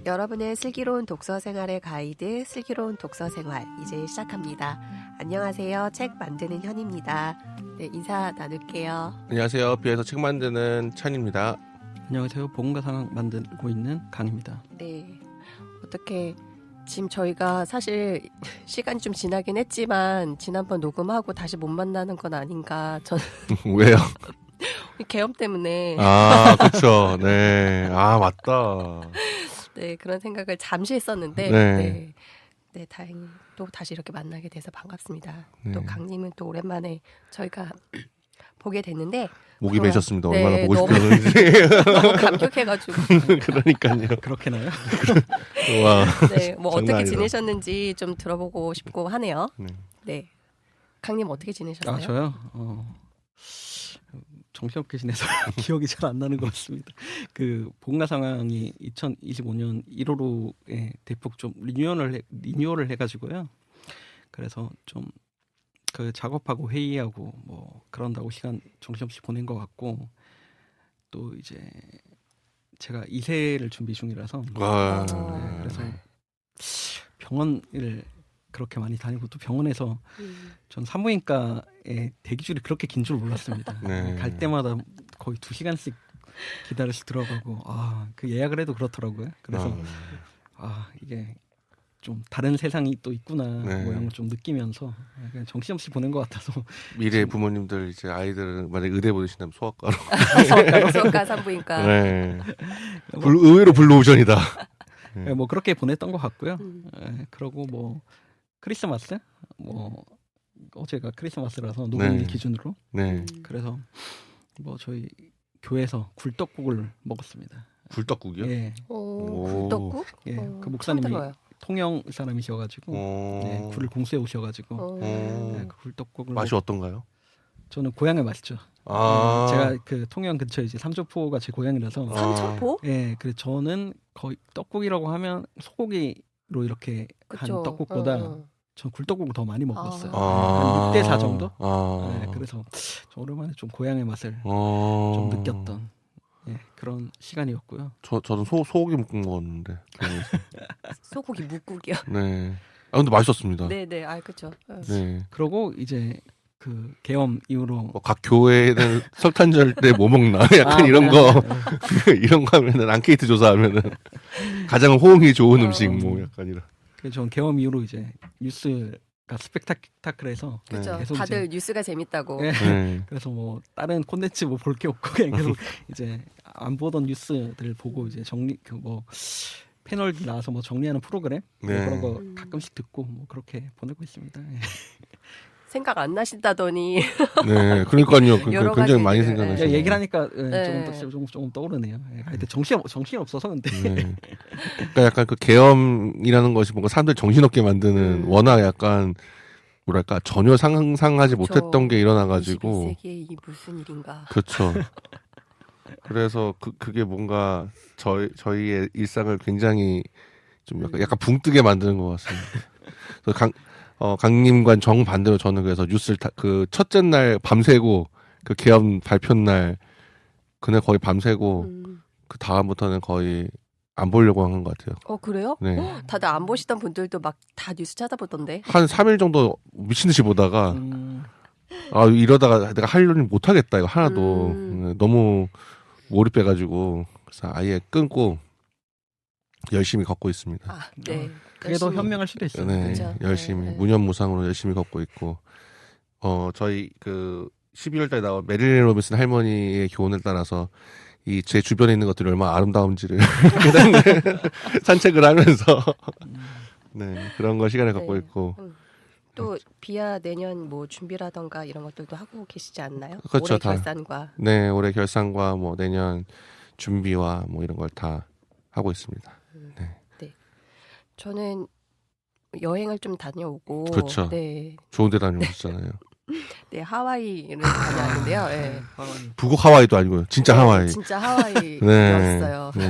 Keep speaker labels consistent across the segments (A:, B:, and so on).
A: 여러분의 슬기로운 독서 생활의 가이드, 슬기로운 독서 생활 이제 시작합니다. 안녕하세요. 책 만드는 현입니다. 네, 인사 나눌게요.
B: 안녕하세요. 비에서 책 만드는 찬입니다.
C: 안녕하세요. 보건가 상황 만들고 있는 강입니다.
A: 네, 어떻게 지금 저희가 사실 시간이 좀 지나긴 했지만 지난번 녹음하고 다시 못 만나는 건 아닌가. 저는
B: 왜요?
A: 계엄 때문에
B: 아, 그쵸. 네. 아, 맞다.
A: 네, 그런 생각을 잠시 했었는데
B: 네.
A: 네, 다행히 또 다시 이렇게 만나게 돼서 반갑습니다.
B: 네.
A: 또 강님은 또 오랜만에 저희가 보게 됐는데
B: 목이 메셨습니다.
A: 네,
B: 얼마나 보고
A: 너무-
B: 싶었는지.
A: 너무 감격해가지고
B: 그러니까요.
C: 그렇게나요?
B: 와.
A: 네, 뭐
B: 장난
A: 어떻게
B: 아니다.
A: 지내셨는지 좀 들어보고 싶고 하네요.
B: 네.
A: 네, 강님 어떻게 지내셨어요?
C: 아, 저요? 정신없게 지내서 기억이 잘 안 나는 것 같습니다. 그 보건가 상황이 2025년 1월호에 대폭 좀 리뉴얼을 해가지고요. 그래서 좀 그 작업하고 회의하고 뭐 그런다고 시간 정신없이 보낸 것 같고, 또 이제 제가 2세를 준비 중이라서
B: 와.
A: 네,
C: 그래서 병원을 그렇게 많이 다니고, 또 병원에서 전 산부인과에 대기줄이 그렇게 긴 줄 몰랐습니다.
B: 네.
C: 갈 때마다 거의 2시간씩 기다려서 들어가고, 그 예약을 해도 그렇더라고요. 그래서 이게 좀 다른 세상이 또 있구나,
B: 네.
C: 뭐 이런 걸 좀 느끼면서 그냥 정신없이 보낸 것 같아서.
B: 미래 부모님들 이제 아이들 만약 의대 보내신다면 소아과로.
A: 소아과 산부인과.
B: 네. 의외로 블루오션이다.
C: 뭐 그렇게 보냈던 것 같고요.
A: 음.
C: 그러고 뭐 크리스마스, 뭐 어제가 크리스마스라서 녹음일
B: 네.
C: 기준으로,
B: 네.
C: 그래서 뭐 저희 교회에서 굴떡국을 먹었습니다.
B: 굴떡국이요?
C: 예,
A: 오,
B: 오.
A: 굴떡국?
C: 예.
A: 어,
C: 그 목사님이
A: 처음 들어요.
C: 통영 사람이셔가지고 네, 굴을 공수해 오셔가지고
A: 어.
C: 그 굴떡국을
B: 맛이 어떤가요?
C: 저는 고향의 맛이죠.
B: 아.
C: 제가 그 통영 근처에 이제 삼천포가 제 고향이라서
A: 삼천포?
C: 예, 그래서 저는 거의 떡국이라고 하면 소고기로 이렇게
A: 그쵸.
C: 한 떡국보다
A: 어.
C: 전 굴떡국을 더 많이 먹었어요.
B: 아.
C: 한 6대4 정도?
B: 아.
C: 네, 그래서 좀 오랜만에 좀 고향의 맛을
B: 어.
C: 좀 느꼈던 그런 시간이었고요.
B: 저는 소고기 묵국 먹었는데.
A: 소고기 묵국이요.
B: 네. 아, 근데 맛있었습니다.
A: 네네, 그렇죠.
B: 네.
C: 그러고 이제 그 계엄 이후로
B: 뭐 각 교회는 설탄절 때 뭐 먹나 약간 이런 거 이런 거 하면은 앙케이트 조사하면은 가장 호응이 좋은 음식 뭐 약간 이런.
C: 그래서 전 계엄 이후로 이제 뉴스가 스펙타클해서
A: 그렇죠.
C: 계속
A: 다들
C: 이제,
A: 뉴스가 재밌다고.
C: 네.
B: 네.
C: 그래서 뭐 다른 콘텐츠 뭐 볼 게 없고 그냥 계속 이제 안 보던 뉴스들 보고 이제 그 뭐 패널 나와서 뭐 정리하는 프로그램 뭐
B: 네.
C: 그런 거 가끔씩 듣고 뭐 그렇게 보내고 있습니다.
A: 생각 안 나신다더니
B: 네. 그러니까요.
A: 여러
B: 굉장히
A: 가지
B: 많이
A: 얘기를,
B: 생각나시죠.
C: 얘기를 하니까
A: 네.
C: 조금 떠오르네요. 근데 정신이 없어서 근데
B: 네. 그러니까 약간 그 계엄이라는 것이 뭔가 사람들 정신없게 만드는 워낙 약간 뭐랄까 전혀 상상하지
A: 그쵸.
B: 못했던 게 일어나가지고
A: 21세기에 이 무슨 일인가.
B: 그렇죠. 그래서 그게 뭔가 저희의 일상을 굉장히 좀 약간 붕 뜨게 만드는 것 같습니다. 그래서 강님과 정 반대로 저는 그래서 뉴스를 그 첫째 날 밤새고 그 계엄 발표 날 그날 거의 밤새고 그 다음부터는 거의 안 보려고 한 것 같아요.
A: 그래요?
B: 네.
A: 다들 안 보시던 분들도 막 다 뉴스 찾아보던데.
B: 한 3일 정도 미친 듯이 보다가 이러다가 내가 할 일은 못 하겠다 이거 하나도 너무 몰입해가지고 그래서 아예 끊고 열심히 걷고 있습니다.
A: 네.
C: 그게 더 현명할 수도 있어요.
B: 네,
A: 그쵸.
B: 열심히
A: 네.
B: 무념무상으로 열심히 걷고 있고 저희 그 12월달에 나온 메릴린 로빈슨 할머니의 교훈을 따라서 이 제 주변에 있는 것들이 얼마나 아름다운지를 산책을 하면서 네 그런 거 시간을 갖고
A: 네.
B: 있고
A: 또 비아 내년 뭐 준비라던가 이런 것들도 하고 계시지 않나요?
B: 그렇죠,
A: 올해
B: 다.
A: 결산과.
B: 네 올해 결산과 뭐 내년 준비와 뭐 이런 걸 다 하고 있습니다. 네.
A: 저는 여행을 좀 다녀오고.
B: 그렇죠.
A: 네.
B: 좋은 데 다녀오셨잖아요.
A: 네, 하와이를 다녀왔는데요. 네.
B: 북극 하와이도 아니고요. 진짜
A: 네,
B: 하와이.
A: 진짜 하와이였어요.
B: 네.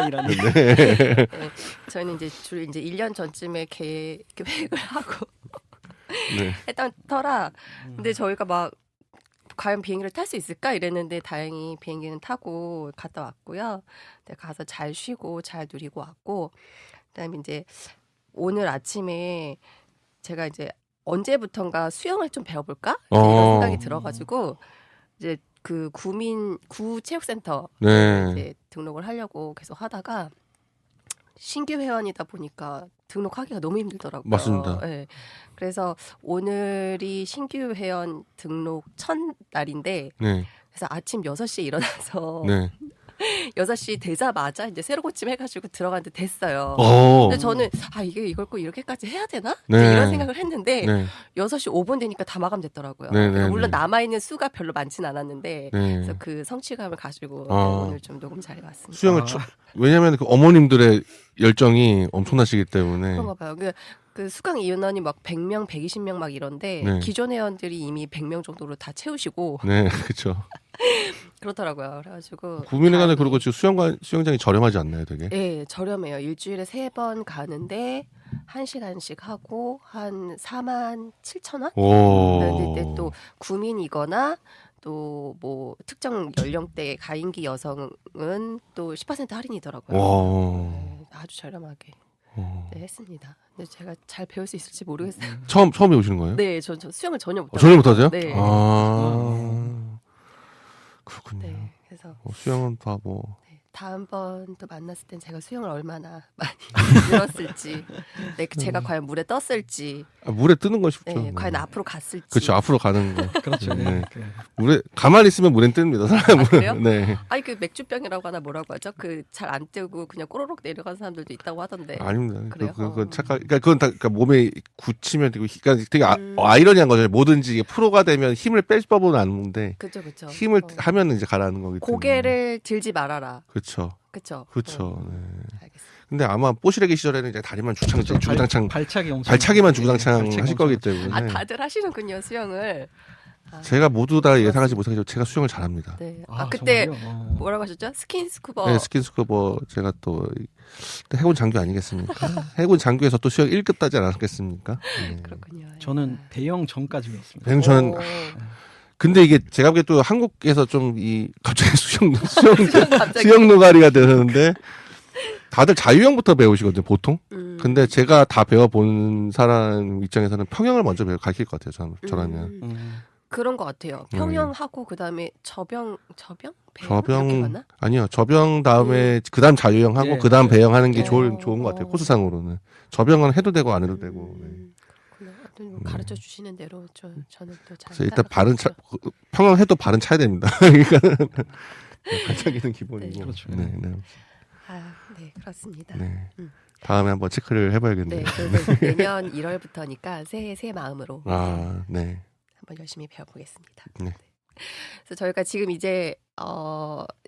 C: 이런
A: 네, 저희는 이제 주로 이제 1년 전쯤에 계획을 하고
B: 네.
A: 했던 터라. 근데 저희가 막 과연 비행기를 탈 수 있을까 이랬는데 다행히 비행기는 타고 갔다 왔고요. 네, 가서 잘 쉬고 잘 누리고 왔고, 그다음에 이제 오늘 아침에 제가 이제 언제부턴가 수영을 좀 배워볼까 이런 생각이 들어가지고 이제 그 구체육센터
B: 네.
A: 이제 등록을 하려고 계속 하다가 신규 회원이다 보니까 등록하기가 너무 힘들더라고요.
B: 맞습니다.
A: 네. 그래서 오늘이 신규 회원 등록 첫날인데
B: 네.
A: 그래서 아침 6시에 일어나서
B: 네.
A: 6시 되자마자 이제 새로 고침 해가지고 들어갔는데 됐어요.
B: 오.
A: 근데 저는 이게 이걸 꼭 이렇게까지 해야 되나?
B: 네.
A: 이제 이런 생각을 했는데
B: 네.
A: 6시 5분 되니까 다 마감됐더라고요.
B: 네,
A: 그러니까
B: 네,
A: 물론
B: 네.
A: 남아있는 수가 별로 많진 않았는데
B: 네.
A: 그래서 그 성취감을 가지고 오늘 좀 녹음 잘 해봤습니다.
B: 수영을 왜냐하면 그 어머님들의 열정이 엄청나시기 때문에
A: 그런가 봐요. 그 수강 인원이 막 100명, 120명 막 이런데
B: 네.
A: 기존 회원들이 이미 100명 정도로 다 채우시고
B: 네, 그렇죠.
A: 그렇더라고요. 그래가지고
B: 구민회관에
A: 다행히-
B: 그리고 지금 수영장이 저렴하지 않나요, 되게?
A: 네, 저렴해요. 일주일에 3번 가는데 1시간씩 하고 한 47,000원?
B: 오.
A: 근데 또 구민이거나 또 뭐 특정 연령대 가임기 여성은 또 10% 할인이더라고요.
B: 와.
A: 네, 아주 저렴하게 네, 했습니다. 근데 제가 잘 배울 수 있을지 모르겠어요.
B: 처음 배우시는 거예요?
A: 네, 저 수영을 전혀 못해요.
B: 전혀 못하세요?
A: 네.
B: 그렇군요.
A: 네, 그래서
B: 수영은 다 뭐.
A: 네, 다음번 또 만났을 땐 제가 수영을 얼마나 많이 늘었을지, 네, 제가 과연 물에 떴을지,
B: 물에 뜨는 건 쉽죠.
A: 네, 과연 앞으로 갔을지.
B: 그렇죠. 앞으로 가는 거.
C: 그렇죠.
B: 네.
C: 네.
B: 물에 가만히 있으면 물엔 뜹니다. 사람은.
A: 그래요?
B: 네.
A: 아니 그 맥주병이라고 하나 뭐라고 하죠? 그 잘 안 뜨고 그냥 꼬르륵 내려가는 사람들도 있다고 하던데.
B: 아닙니다.
A: 그래요?
B: 그건 착각. 그러니까 그건 다 그러니까 몸에 굳히면 되고, 그러니까 되게 아이러니한 거죠. 뭐든지 이게 프로가 되면 힘을 뺄 법은 아는데
A: 그죠, 그죠.
B: 힘을 하면 이제 가라는 거기 때문에.
A: 고개를 들지 말아라.
B: 그렇죠.
A: 그죠.
B: 그렇죠. 네.
A: 알겠습니다.
B: 근데 아마 뽀시래기 시절에는 이제 다리만 주구장창
C: 발차기 엄청
B: 발차기만 주구장창
C: 발차기
B: 하실
C: 엄청
B: 거기 때문에.
A: 아 다들 하시는군요 수영을.
B: 제가 모두 다 예상하지 못하겠지만 제가 수영을 잘합니다.
A: 네.
C: 아,
A: 그때
C: 정말요?
A: 뭐라고 하셨죠? 스킨스쿠버.
B: 네, 스킨스쿠버 제가 또 해군 장교 아니겠습니까? 해군 장교에서 또 수영 1급 따지 않았겠습니까? 네.
A: 그렇군요.
C: 저는 대형 전까지 배웠습니다.
B: 대형 저는
A: 오.
B: 근데 이게 제가 보기에 또 한국에서 좀 이 갑자기
A: 갑자기.
B: 수영 노가리가 되는데 다들 자유형부터 배우시거든요, 보통. 근데 제가 다 배워본 사람 입장에서는 평형을 먼저 가르칠 것 같아요, 저라면.
A: 그런 것 같아요. 평형하고 그다음에 저병? 배영? 이렇게
B: 저병
A: 맞나?
B: 아니요, 저병 다음에 그다음 자유형하고
C: 예,
B: 그다음
C: 맞아요.
B: 배영하는 게
A: 예.
B: 좋은 것 같아요, 코스상으로는. 저병은 해도 되고 안 해도 되고. 네.
A: 그렇구나. 하여튼 뭐 가르쳐 주시는 대로 저는 또 잘.
B: 그래서 일단 평형해도 발은 차야 됩니다. 그러니까 발차기는 기본이고.
A: 네.
C: 그렇죠.
B: 네, 네.
A: 네, 그렇습니다.
B: 네. 다음에 한번 체크를 해봐야겠네요.
A: 네, 그래서 내년 1월부터니까 새 마음으로
B: 아, 네.
A: 한번 열심히 배워보겠습니다.
B: 네.
A: 그래서 저희가 지금 이제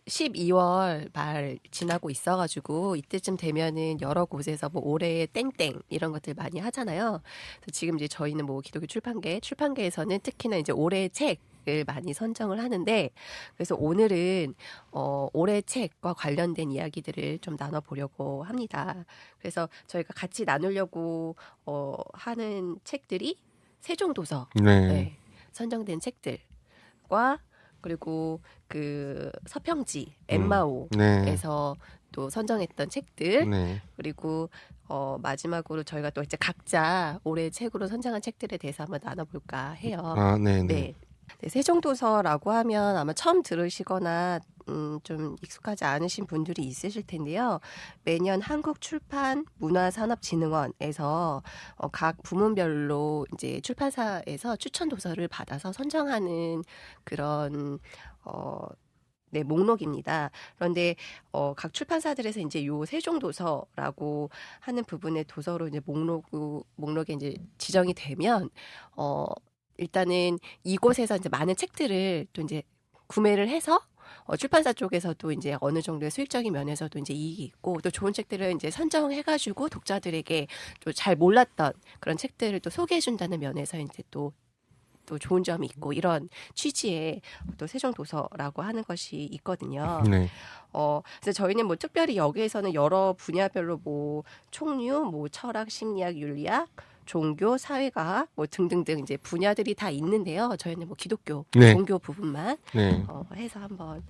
A: 12월 말 지나고 있어가지고 이때쯤 되면은 여러 곳에서 뭐 올해 땡땡 이런 것들 많이 하잖아요. 그래서 지금 이제 저희는 뭐 기독교 출판계에서는 특히나 이제 올해 책을 많이 선정을 하는데, 그래서 오늘은 올해 책과 관련된 이야기들을 좀 나눠보려고 합니다. 그래서 저희가 같이 나누려고 하는 책들이 세종도서
B: 네.
A: 선정된 책들과 그리고 그 서평지 엠마오에서
B: 네.
A: 또 선정했던 책들,
B: 네.
A: 그리고 마지막으로 저희가 또 이제 각자 올해 책으로 선정한 책들에 대해서 한번 나눠볼까 해요.
B: 아, 네, 네.
A: 네. 네, 세종도서라고 하면 아마 처음 들으시거나 좀 익숙하지 않으신 분들이 있으실 텐데요. 매년 한국출판문화산업진흥원에서 각 부문별로 이제 출판사에서 추천 도서를 받아서 선정하는 그런 네, 목록입니다. 그런데 각 출판사들에서 이제 요 세종도서라고 하는 부분의 도서로 이제 목록에 이제 지정이 되면 일단은 이곳에서 이제 많은 책들을 또 이제 구매를 해서 출판사 쪽에서도 이제 어느 정도의 수익적인 면에서도 이제 이익이 있고, 또 좋은 책들을 이제 선정해가지고 독자들에게 또 잘 몰랐던 그런 책들을 또 소개해준다는 면에서 이제 또 좋은 점이 있고, 이런 취지의 또 세종도서라고 하는 것이 있거든요.
B: 네.
A: 그래서 저희는 뭐 특별히 여기에서는 여러 분야별로 뭐 총류, 뭐 철학, 심리학, 윤리학, 종교, 사회과학 뭐 등등등 이제 분야들이 다 있는데요. 저희는 뭐 기독교,
B: 네.
A: 종교 부분만
B: 네.
A: 해서 한번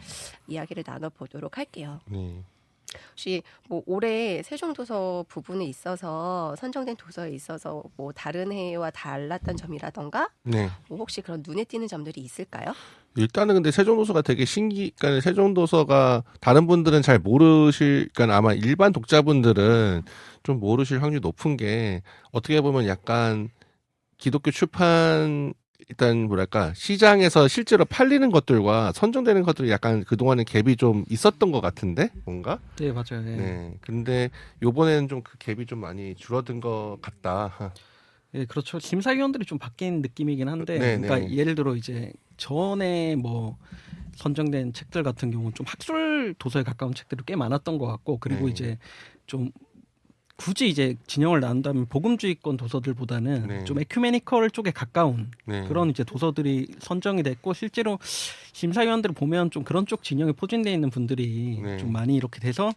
A: 이야기를 나눠보도록 할게요.
B: 네.
A: 혹시 뭐 올해 세종도서 부분에 있어서 선정된 도서에 있어서 뭐 다른 해와 달랐던 점이라던가
B: 네.
A: 뭐 혹시 그런 눈에 띄는 점들이 있을까요?
B: 일단은 근데 세종도서가 되게 그러니까 세종도서가 다른 분들은 잘 모르실, 그러니까 아마 일반 독자분들은 좀 모르실 확률이 높은 게 어떻게 보면 약간 기독교 출판 일단 뭐랄까 시장에서 실제로 팔리는 것들과 선정되는 것들이 약간 그동안에 갭이 좀 있었던 것 같은데 뭔가
C: 네, 맞아요. 네.
B: 네 근데 요번에는 좀 그 갭이 좀 많이 줄어든 것 같다.
C: 예, 그렇죠. 심사위원들이 좀 바뀐 느낌이긴 한데,
B: 네,
C: 그러니까
B: 네.
C: 예를 들어 이제 전에 뭐 선정된 책들 같은 경우는 좀 학술 도서에 가까운 책들이 꽤 많았던 것 같고, 그리고
B: 네.
C: 이제 좀 굳이 이제 진영을 나눈다면 복음주의권 도서들보다는
B: 네.
C: 좀 에큐메니컬 쪽에 가까운
B: 네.
C: 그런 이제 도서들이 선정이 됐고, 실제로 심사위원들을 보면 좀 그런 쪽 진영에 포진되어 있는 분들이
B: 네.
C: 좀 많이 이렇게 돼서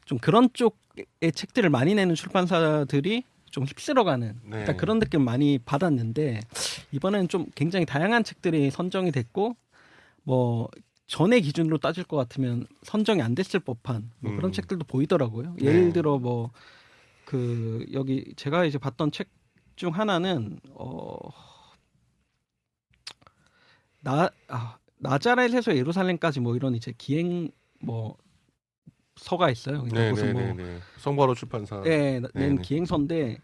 C: 좀 그런 쪽의 책들을 많이 내는 출판사들이 좀 휩쓸어가는
B: 네.
C: 일단 그런 느낌 많이 받았는데, 이번에는 좀 굉장히 다양한 책들이 선정이 됐고, 뭐 전의 기준으로 따질 것 같으면 선정이 안 됐을 법한 뭐 그런 책들도 보이더라고요.
B: 네.
C: 예를 들어 뭐 그 여기 제가 이제 봤던 책 중 하나는 나자렛에서 예루살렘까지 뭐 이런 이제 기행 뭐 서가 있어요. 그러니까 무슨 뭐
B: 네네네. 성바로 출판사.
C: 네, 낸
B: 네네.
C: 기행서인데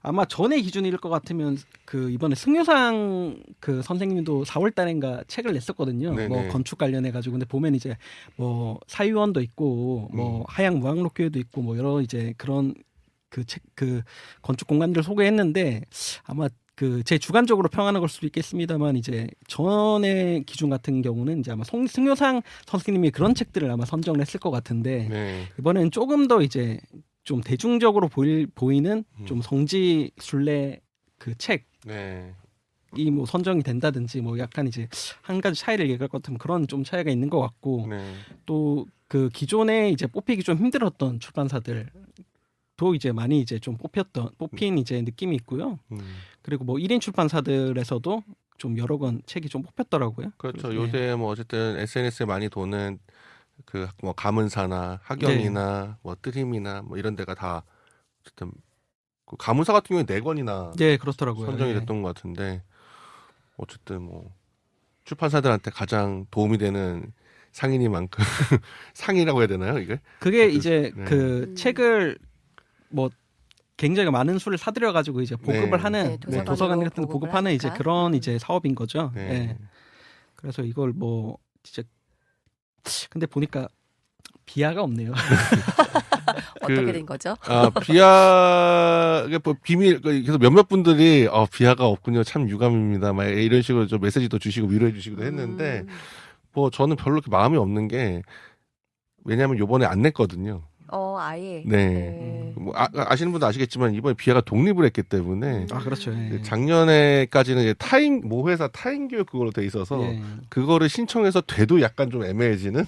C: 아마 전의 기준일 것 같으면 그 이번에 승효상 그 선생님도 4월 달인가 책을 냈었거든요.
B: 네네.
C: 뭐 건축 관련해 가지고. 근데 보면 이제 뭐 사유원도 있고 뭐 하양 무학록교회도 있고 뭐 여러 이제 그런 그 책 그 건축 공간들을 소개했는데, 아마 그 제 주관적으로 평하는 걸 수도 있겠습니다만 이제 전의 기준 같은 경우는 이제 아마 승효상 선생님이 그런 책들을 아마 선정을 했을 것 같은데,
B: 네.
C: 이번에는 조금 더 이제 좀 대중적으로 보이는 좀 성지 순례 그 책이
B: 네.
C: 뭐 선정이 된다든지 뭐 약간 이제 한 가지 차이를 얘기할 것 같으면 그런 좀 차이가 있는 것 같고,
B: 네.
C: 또 그 기존에 이제 뽑히기 좀 힘들었던 출판사들 도 이제 많이 이제 좀 뽑힌 이제 느낌이 있고요. 그리고 뭐 1인 출판사들에서도 좀 여러 권 책이 좀 뽑혔더라고요.
B: 그렇죠.
C: 그래서,
B: 요새 뭐 어쨌든 SNS에 많이 도는 그 뭐 가문사나 학연이나 뭐 뜨림이나 뭐 이런 데가 다 어쨌든 그 가문사 같은 경우에 4권이나
C: 네, 그렇더라고요.
B: 선정이
C: 예.
B: 됐던 것 같은데 어쨌든 뭐 출판사들한테 가장 도움이 되는 상인이만큼 상이라고 해야 되나요, 이게?
C: 그게 이제
B: 네.
C: 그 책을 뭐 굉장히 많은 수를 사들여 가지고 이제 보급을
B: 네.
C: 하는
A: 네, 도서관으로
C: 도서관 같은 데
A: 보급을
C: 보급하는 이제
A: 하니까.
C: 그런 이제 사업인 거죠.
B: 네.
C: 예. 그래서 이걸 뭐 진짜 근데 보니까 비하가 없네요.
A: 어떻게 된 거죠?
B: 비하가 뭐 비밀 그래서 몇몇 분들이 비하가 없군요. 참 유감입니다. 막 이런 식으로 좀 메시지도 주시고 위로해 주시기도 했는데 뭐 저는 별로 그렇게 마음이 없는 게 왜냐하면 요번에 안 냈거든요.
A: 아예.
B: 네. 뭐 아시는 분도 아시겠지만 이번에 비하가 독립을 했기 때문에
C: 아, 그렇죠. 예.
B: 작년에까지는 이제 모 회사 타인 교육 그걸로 돼 있어서
C: 예.
B: 그거를 신청해서 돼도 약간 좀 애매해지는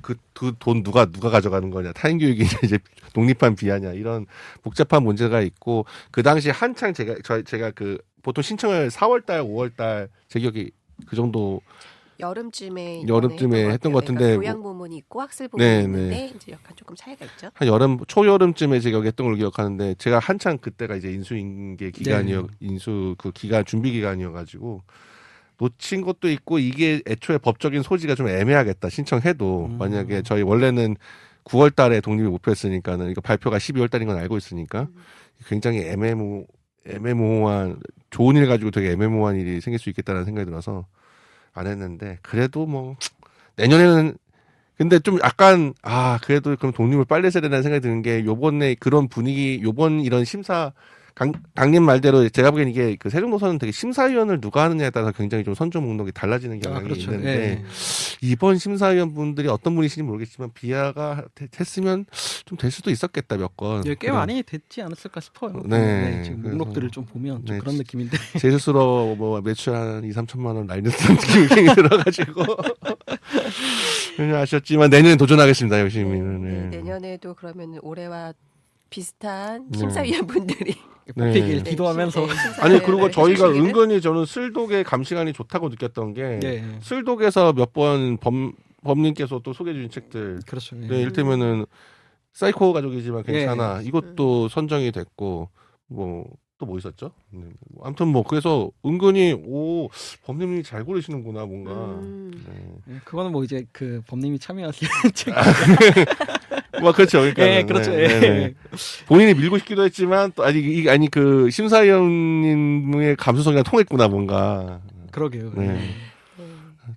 B: 그 돈 누가 가져가는 거냐, 타인 교육이 이제 독립한 비하냐, 이런 복잡한 문제가 있고, 그 당시 한창 제가 그 보통 신청을 4월달 5월달 제 기억이 그 정도
A: 여름쯤에
B: 했던 것 같은데,
A: 교양 부문이 있고 학술 부문이
B: 네,
A: 있는데 이제 약간 조금 차이가 있죠.
B: 한 초여름쯤에 제가 했던 걸 기억하는데, 제가 한창 그때가 이제 인수인계 기간이었 인수 그 기간 준비 기간이어가지고 놓친 것도 있고, 이게 애초에 법적인 소지가 좀 애매하겠다, 신청해도. 만약에 저희 원래는 9월 달에 독립이 목표였으니까는 이거 발표가 12월 달인 건 알고 있으니까 굉장히 애매모호한, 좋은 일 가지고 되게 애매모호한 일이 생길 수 있겠다는 생각이 들어서 안 했는데, 그래도 뭐 내년에는 근데 좀 약간 그래도 그럼 독립을 빨리 해야 되는 생각이 드는 게, 요번에 그런 분위기, 요번 이런 심사 강님 말대로 제가 보기엔 이게 그 세종도서는 되게 심사위원을 누가 하느냐에 따라서 굉장히 좀 선정 목록이 달라지는 경향이
C: 그렇죠.
B: 있는데,
C: 예.
B: 이번 심사위원 분들이 어떤 분이신지 모르겠지만 비하가 했으면 좀 될 수도 있었겠다, 몇 건.
C: 예, 꽤 많이 됐지 않았을까 싶어요.
B: 네,
C: 지금
B: 그래서,
C: 목록들을 좀 보면 좀
B: 네,
C: 그런 느낌인데.
B: 제 스스로 뭐 매출 한 2-3천만 원 날렸던 느낌이 들어가지고 그냥 아셨지만 내년에 도전하겠습니다, 열심히.
A: 네, 내년에도 그러면 올해와 비슷한
B: 네.
A: 심사위원분들이
C: 뽑히길
B: 네.
C: 기도하면서
B: 아니 그리고 저희가
A: 해주시기를.
B: 은근히 저는 슬독의 감시관이 좋다고 느꼈던 게
C: 네.
B: 슬독에서 몇 번 범님께서 또 소개해 주신 책들
C: 그렇죠. 예.
B: 네, 이를테면은 사이코 가족이지만 괜찮아.
C: 예.
B: 이것도 선정이 됐고 뭐 또 뭐 있었죠? 아무튼 뭐 그래서 은근히 오 범님이 잘 고르시는구나 뭔가. 네.
C: 예, 그거는 뭐 이제 그 범님이 참여하신 책.
B: 뭐 그렇죠. 그러니까
C: 예, 그렇죠. 예.
B: 본인이 밀고 싶기도 했지만 또 아니 그 심사위원님의 감수성이랑 통했구나 뭔가.
C: 그러게요.
B: 네.
C: 예.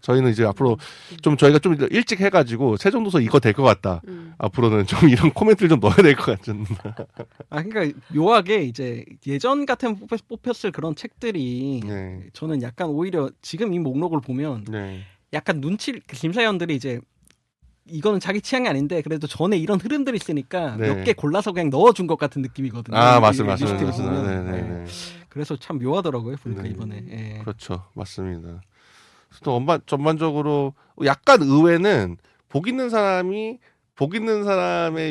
B: 저희는 이제 앞으로 좀 저희가 좀 일찍 해가지고 세종도서 이거 될 것 같다. 앞으로는 좀 이런 코멘트를 좀 넣어야 될 것 같은.
C: 아 그러니까 묘하게 이제 예전 같은 뽑혔을 그런 책들이
B: 네.
C: 저는 약간 오히려 지금 이 목록을 보면
B: 네.
C: 약간 그 심사위원들이 이제 이거는 자기 취향이 아닌데 그래도 전에 이런 흐름들이 있으니까
B: 네.
C: 몇 개 골라서 그냥 넣어준 것 같은 느낌이거든요.
B: 아
C: 이
B: 맞습니다.
C: 리스트를
B: 맞습니다.
C: 보면.
B: 네네네.
C: 그래서 참 묘하더라고요. 보니까
B: 네.
C: 이번에. 예.
B: 그렇죠. 맞습니다. 또 전반적으로 약간 의외는 복 있는 사람의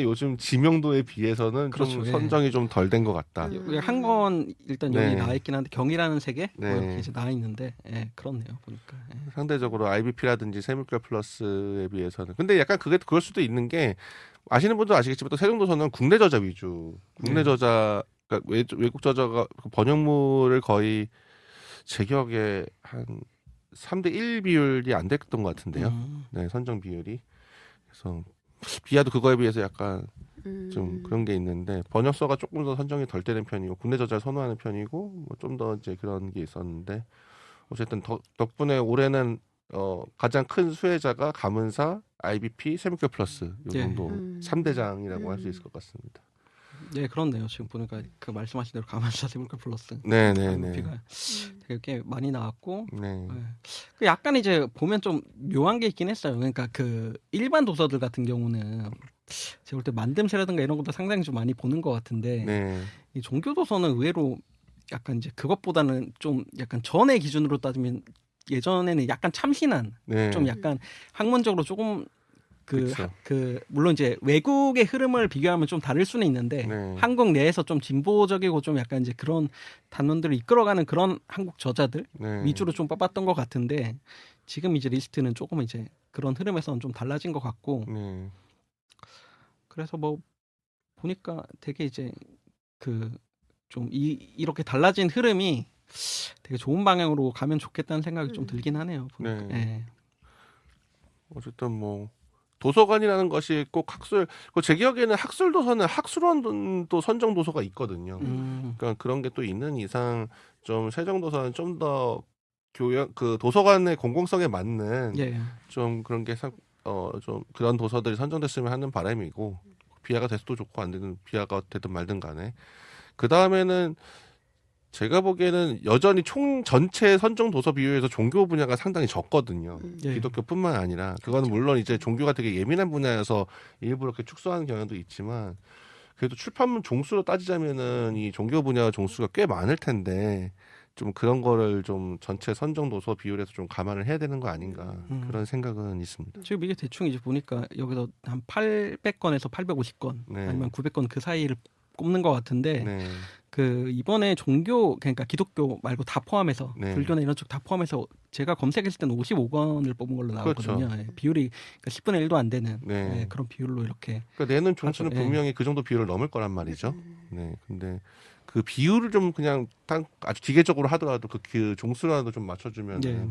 B: 요즘 지명도에 비해서는
C: 그렇죠,
B: 좀
C: 예.
B: 선정이 좀 덜 된 것 같다.
C: 한 권 일단 여기
B: 네.
C: 나와 있긴 한데 경이라는 세계
B: 네.
C: 뭐 이렇게 이제 나와 있는데 예, 그렇네요 보니까. 예.
B: 상대적으로 IBP라든지 세물결 플러스에 비해서는. 근데 약간 그럴 수도 있는 게 아시는 분도 아시겠지만 또 세종도서는 국내 저자 위주. 국내
C: 네.
B: 저자 그러니까 외국 저자가 번역물을 거의 제 기억에 한 3대 1 비율이 안 됐던 것 같은데요. 네, 선정 비율이. 그래서 비하도 그거에 비해서 약간 좀 그런 게 있는데 번역서가 조금 더 선정이 덜 되는 편이고 국내 저자를 선호하는 편이고 뭐 좀 더 이제 그런 게 있었는데 어쨌든 덕분에 올해는 가장 큰 수혜자가 가문사, IBP, 세무결 플러스 요
C: 예.
B: 정도 3대장이라고 할 수 있을 것 같습니다.
C: 네, 그렇네요. 지금 보니까 그 말씀하신 대로 가만사 세물가 플러스.
B: 네네네.
C: IBP가 되게 꽤 많이 나왔고.
B: 네.
C: 그 약간 이제 보면 좀 묘한 게 있긴 했어요. 그러니까 그 일반 도서들 같은 경우는 제가 볼 때 만듦새라든가 이런 것도 상당히 좀 많이 보는 것 같은데
B: 네.
C: 이 종교 도서는 의외로 약간 이제 그것보다는 좀 약간 전의 기준으로 따지면 예전에는 약간 참신한
B: 네.
C: 좀 약간 학문적으로 조금
B: 그쵸.
C: 물론 이제 외국의 흐름을 비교하면 좀 다를 수는 있는데
B: 네.
C: 한국 내에서 좀 진보적이고 좀 약간 이제 그런 단원들을 이끌어가는 그런 한국 저자들
B: 네.
C: 위주로 좀 뽑았던 것 같은데 지금 이제 리스트는 조금 이제 그런 흐름에서는 좀 달라진 것 같고
B: 네.
C: 그래서 뭐 보니까 되게 이제 그 좀 이렇게 달라진 흐름이 되게 좋은 방향으로 가면 좋겠다는 생각이 좀 들긴 하네요. 보니까.
B: 네.
C: 예.
B: 어쨌든 뭐 도서관이라는 것이 꼭 제 기억에는 학술 도서는 학술원도 선정 도서가 있거든요. 그러니까 그런 게 또 있는 이상 좀 세종도서는 좀 더 도서관의 공공성에 맞는
C: 예.
B: 좀 그런 게 좀 그런 도서들이 선정됐으면 하는 바람이고 비하가 됐어도 좋고 안 되든 비하가 되든 말든 간에 그 다음에는 제가 보기에는 여전히 전체 선정 도서 비율에서 종교 분야가 상당히 적거든요.
C: 예.
B: 기독교뿐만 아니라 그거는 물론 이제 종교가 되게 예민한 분야여서 일부러 이렇게 축소하는 경향도 있지만 그래도 출판물 종수로 따지자면은 이 종교 분야 종수가 꽤 많을 텐데 좀 그런 거를 좀 전체 선정 도서 비율에서 좀 감안을 해야 되는 거 아닌가 그런 생각은 있습니다.
C: 지금 이게 대충 이제 보니까 여기서 한 800건에서 850건
B: 네.
C: 아니면 900건 그 사이를 꼽는 것 같은데
B: 네.
C: 그 이번에 종교 그러니까 기독교 말고 다 포함해서
B: 네.
C: 불교나 이런 쪽 다 포함해서 제가 검색했을 때는 55건을 뽑은 걸로 나왔거든요.
B: 그렇죠.
C: 예, 비율이 그러니까 10분의 1도 안 되는
B: 네.
C: 예, 그런 비율로 이렇게
B: 그러니까 내는 종수는
C: 하죠. 예.
B: 분명히 그 정도 비율을 넘을 거란 말이죠. 네. 근데 그 비율을 좀 그냥 아주 기계적으로 하더라도 그 종수라도 좀 맞춰주면
C: 예.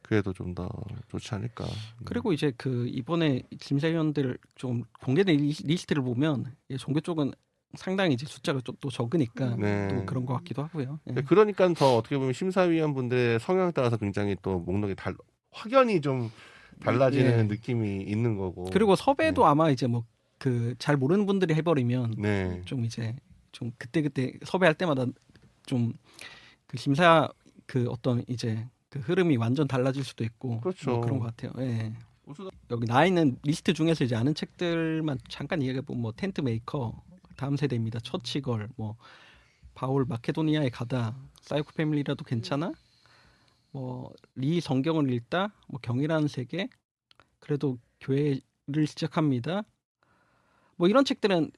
B: 그래도 좀 더 좋지 않을까.
C: 그리고 이제 그 이번에 심사위원들 좀 공개된 리스트를 보면 예, 종교 쪽은 상당히 이제 숫자가 또 적으니까
B: 네.
C: 또 그런 것 같기도 하고요. 예.
B: 그러니까 더 어떻게 보면 심사위원분들의 성향에 따라서 굉장히 또 목록이 확연히 좀 달라지는
C: 예.
B: 느낌이 있는 거고.
C: 그리고 섭외도 아마 이제 뭐 그 잘 모르는 분들이 해버리면
B: 네.
C: 좀 이제 좀 그때 섭외할 때마다 좀 그 심사 그 어떤 이제 그 흐름이 완전 달라질 수도 있고
B: 그렇죠.
C: 뭐 그런 것 같아요. 예. 여기 나 있는 리스트 중에서 이제 아는 책들만 잠깐 이야기해 보면 뭐 텐트 메이커 다음 세대입니다. 처치걸 뭐 바울 마케도니아에 가다 사이코 패밀리라도 괜찮아? 뭐 리 성경을 읽다 뭐 경이라는 세계 그래도 교회를 시작합니다. 뭐 이런 책들은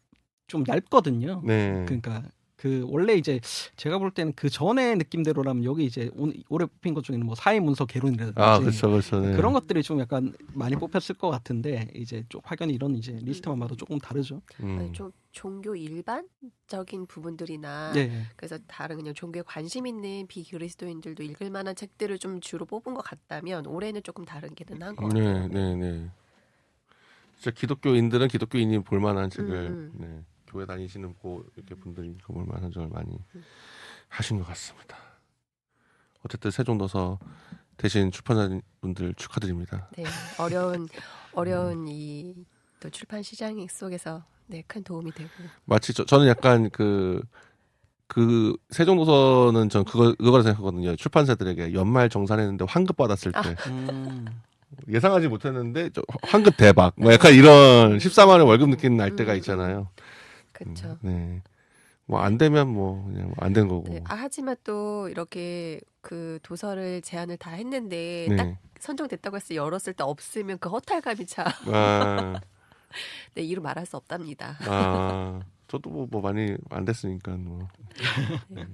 C: 좀 얇거든요.
B: 네.
C: 그러니까 그 원래 이제 제가 볼 때는 그 전의 느낌대로라면 여기 이제 올해 뽑힌 것 중에는 뭐 사회 문서 개론이라든지
B: 아, 그렇죠, 그렇죠. 네.
C: 그런 것들이 좀 약간 많이 뽑혔을 것 같은데 이제 좀 확연히 이런 이제 리스트만 봐도 조금 다르죠.
A: 아니, 좀 종교 일반적인 부분들이나
C: 네.
A: 그래서 다른 그냥 종교에 관심 있는 비그리스도인들도 읽을 만한 책들을 좀 주로 뽑은 것 같다면 올해는 조금 다르기는 한 것 같아요.
B: 네. 진짜 기독교인들은 기독교인이 볼만한 책을
A: 음.
B: 교회 다니시는 이렇게 분들이 볼만한 책을 많이 하신 것 같습니다. 어쨌든 세종도서 대신 출판자분들 축하드립니다.
A: 네, 어려운 이 또 출판 시장 속에서 네, 큰 도움이 되고.
B: 마치 저는 약간 그 세종도서는 전 그거라 생각하거든요. 출판사들에게 연말 정산했는데 환급 받았을 때 예상하지 못했는데 환급 대박. 뭐 약간 이런 14만 원 월급 느끼는 날 때가 있잖아요.
A: 그렇죠.
B: 네. 뭐 안 되면 뭐 그냥 안 된 거고.
A: 네, 하지만 또 이렇게 그 도서를 제안을 다 했는데
B: 네.
A: 딱 선정됐다고 해서 열었을 때 없으면 그 허탈감이 참.
B: 아,
A: 네, 이루 말할 수 없답니다.
B: 저도 뭐 많이 안 됐으니까 뭐. 네.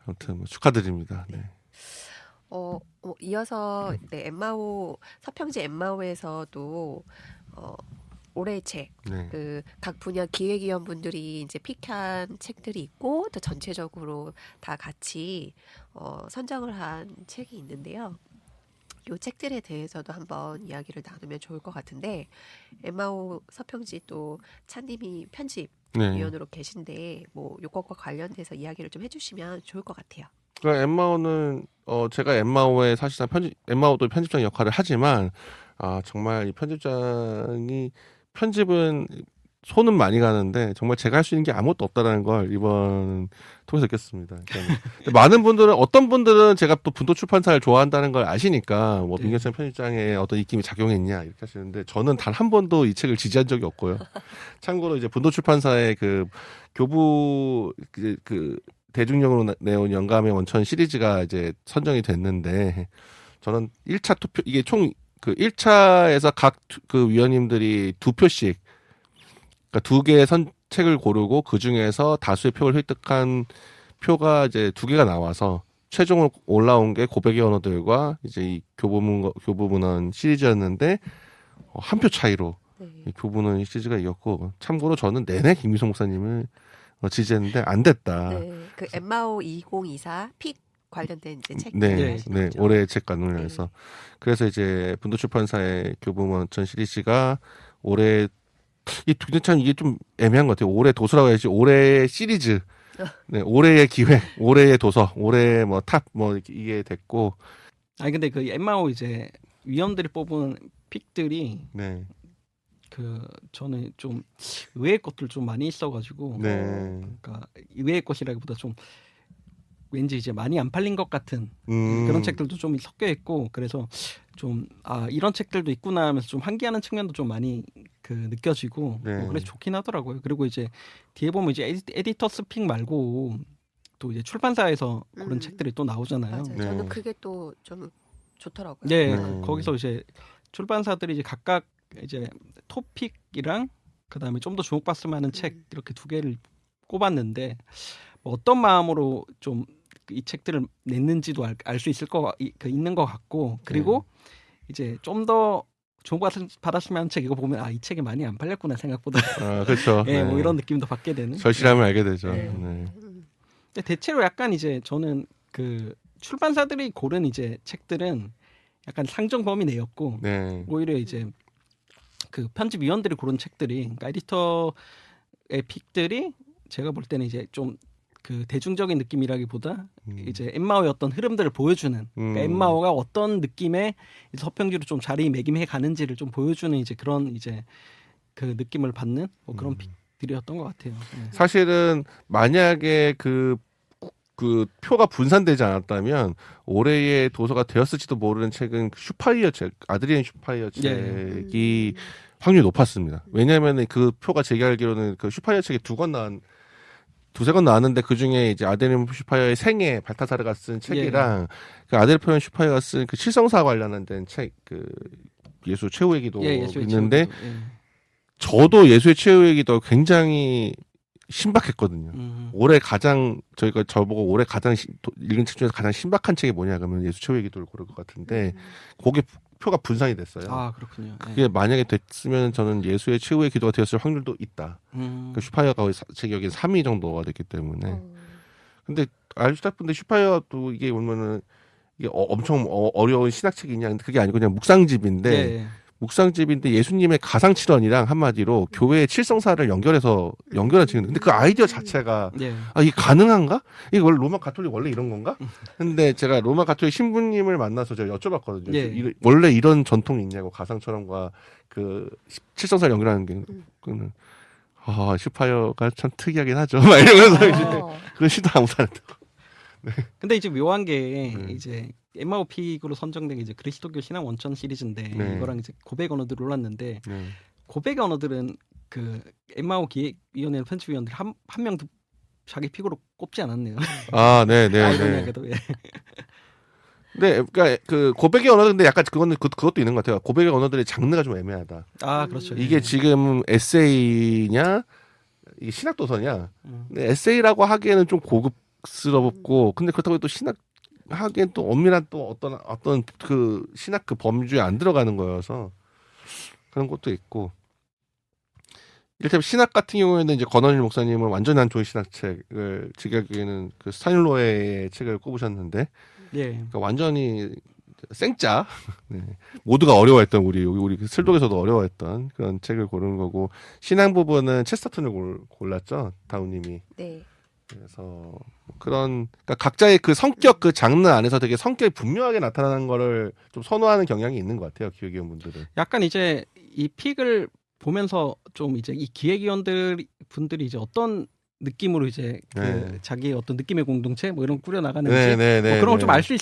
B: 아무튼 뭐 축하드립니다. 네.
A: 이어서 네, 서평지 엠마오에서도 올해의 책,
B: 네.
A: 그 각 분야 기획위원분들이 이제 픽한 책들이 있고 또 전체적으로 다 같이 선정을 한 책이 있는데요. 이 책들에 대해서도 한번 이야기를 나누면 좋을 것 같은데 엠마오 서평지 또 찬님이 편집위원으로 계신데 뭐 요것과 관련돼서 이야기를 좀 해주시면 좋을 것 같아요.
B: 그러니까 엠마오는 제가 엠마오의 사실상 엠마오도 편집장 역할을 하지만 정말 이 편집은 손은 많이 가는데 정말 제가 할 수 있는 게 아무것도 없다라는 걸 이번 통해서 느꼈습니다. 그러니까 많은 분들은 어떤 분들은 제가 또 분도 출판사를 좋아한다는 걸 아시니까 뭐 민경찬 편집장의 어떤 입김이 작용했냐 이렇게 하시는데 저는 단 한 번도 이 책을 지지한 적이 없고요. 참고로 이제 분도 출판사의 그 교부 그 대중용으로 내온 영감의 원천 시리즈가 이제 선정이 됐는데 저는 1차 투표 이게 총 그 1차에서 각 그 위원님들이 2표씩 그러니까 2개의 책을 고르고 그 중에서 다수의 표를 획득한 표가 이제 2개가 나와서 최종으로 올라온 게 고백의 언어들과 이제 이 교부문헌 시리즈였는데 한 표 차이로 이 교부문헌 시리즈가 이겼고 참고로 저는 내내 김미성 목사님을 지지했는데 안 됐다.
A: 네, 그 엠마오 2024 픽 관련된 이제 책.
B: 네, 올해의 책 관련해서 그래서 이제 분도출판사의 교부문헌 시리즈가 올해 참 이게 좀 애매한 것 같아요. 올해 도서라고 해야지 올해의 시리즈, 네, 올해의 기획, 올해의 도서, 올해 뭐 탑 뭐 이게 됐고.
C: 아니 근데 그 엠마오 이제 위원들이 뽑은 픽들이 그 저는 좀 의외의 것들 좀 많이 있어가지고 그러니까 의외의 것이라기보다 좀 왠지 이제 많이 안 팔린 것 같은 그런 책들도 좀 섞여 있고 그래서 좀 이런 책들도 있구나 하면서 좀 환기하는 측면도 좀 많이 그 느껴지고 그래서 좋긴 하더라고요. 그리고 이제 뒤에 보면 이제 에디터스 픽 말고 또 이제 출판사에서 그런 책들이 또 나오잖아요.
A: 맞아요. 저는 그게 또 좀 좋더라고요.
C: 네, 거기서 이제 출판사들이 이제 각각 이제 토픽이랑 그다음에 좀 더 주목받을 만한 책 이렇게 2개를 꼽았는데 뭐 어떤 마음으로 좀 이 책들을 냈는지도 알 수 있을 있는 것 같고 그리고 이제 좀 더 주목받았으면 하는 책 이거 보면 이 책이 많이 안 팔렸구나 생각보다.
B: 그렇죠.
C: 뭐 이런 느낌도 받게 되는.
B: 절실함을 알게 되죠.
C: 근데 대체로 약간 이제 저는 그 출판사들이 고른 이제 책들은 약간 상정 범위 내였고 오히려 이제 그 편집위원들이 고른 책들이 그러니까 에디터의 픽들이 제가 볼 때는 이제 좀 그 대중적인 느낌이라기보다 이제 엠마오의 어떤 흐름들을 보여주는 그러니까 엠마오가 어떤 느낌의 서평지로 좀 자리매김해 가는지를 좀 보여주는 이제 그런 이제 그 느낌을 받는 뭐 그런 픽들이었던 것 같아요.
B: 사실은 만약에 그 표가 분산되지 않았다면 올해의 도서가 되었을지도 모르는 책은 슈파이어 책, 아드리엔 슈파이어 책이 확률이 높았습니다. 왜냐하면 그 표가 제가 알기로는 그 슈파이어 책이 2세 권 나왔는데 그 중에 이제 아드리엔 슈파이어의 생애 발타사르가 쓴 책이랑 그 아드리엔 슈파이어가 쓴 그 칠성사 관련된 책, 그 예수 최후의 기도 있는데 저도 예수의 최후의 기도 굉장히 신박했거든요. 올해 가장 저희가 저보고 올해 가장 읽은 책 중에서 가장 신박한 책이 뭐냐 그러면 예수 최후의 기도를 고를 것 같은데 그게 표가 분산이 됐어요.
C: 아 그렇군요.
B: 그게 만약에 됐으면 저는 예수의 최후의 기도가 되었을 확률도 있다. 그 슈파이어가 제 기억에 3위 정도가 됐기 때문에. 근데 알고 싶은데 슈파이어도 이게 보면은 이게 엄청 어려운 신학책이냐? 근데 그게 아니고 그냥 묵상집인데.
C: 네.
B: 묵상집인데 예수님의 가상칠언이랑 한마디로 교회의 칠성사를 연결한 책인데 근데 그 아이디어 자체가
C: 네.
B: 아 이게 가능한가? 이게 원래 로마 가톨릭 원래 이런 건가? 근데 제가 로마 가톨릭 신부님을 만나서 제가 여쭤봤거든요.
C: 예.
B: 원래 이런 전통이 있냐고 가상처럼과 그 칠성사를 연결하는 게 그는 아 슈파이어가 참 특이하긴 하죠. 막 이러면서 이제 그런 시도 못하는데.
C: 근데 이제 묘한 게 이제 엠마오 픽으로 선정된 게 이제 그리스도교 신앙 원천 시리즈인데
B: 네.
C: 이거랑 이제 고백 언어들이 올랐는데
B: 네.
C: 고백 언어들은 그 엠마오 기획위원회 편집위원들 한 명도 자기 픽으로 꼽지 않았네요.
B: 아, 네네네.
C: 아이러니하게도 예.
B: 네, 그러니까 그 고백의 언어 근데 약간 그거는 그것도 있는 것 같아요. 고백의 언어들의 장르가 좀 애매하다.
C: 아 그렇죠.
B: 이게
C: 예.
B: 지금 에세이냐 이게 신학 도서냐? 근데 에세이라고 하기에는 좀 고급스럽고 근데 그렇다고 또 신학 하기엔 또 엄밀한 또 어떤 그 신학 그 범주에 안 들어가는 거여서 그런 것도 있고. 이를테면 신학 같은 경우에는 이제 권원일 목사님은 완전히 안 좋은 신학책을 제기하기에는 그 스타인로에의 책을 꼽으셨는데,
C: 예.
B: 그러니까 완전히 생짜 네. 모두가 어려워했던 우리 슬독에서도 어려워했던 그런 책을 고르는 거고 신앙 부분은 체스터튼을 골랐죠 다우님이.
A: 네.
B: 그래서 그런 그러니까 각자의 그 성격 그 장르 안에서 되게 성격이 분명하게 나타나는 거를 좀 선호하는 경향이 있는 것 같아요 기획위원분들은.
C: 약간 이제 이 픽을 보면서 좀 이제 이 기획위원들 분들이 이제 어떤 느낌으로 이제 그
B: 네.
C: 자기의 어떤 느낌의 공동체 뭐 이런 거 꾸려 나가는지
B: 네,
C: 뭐 그런 걸 좀 알 수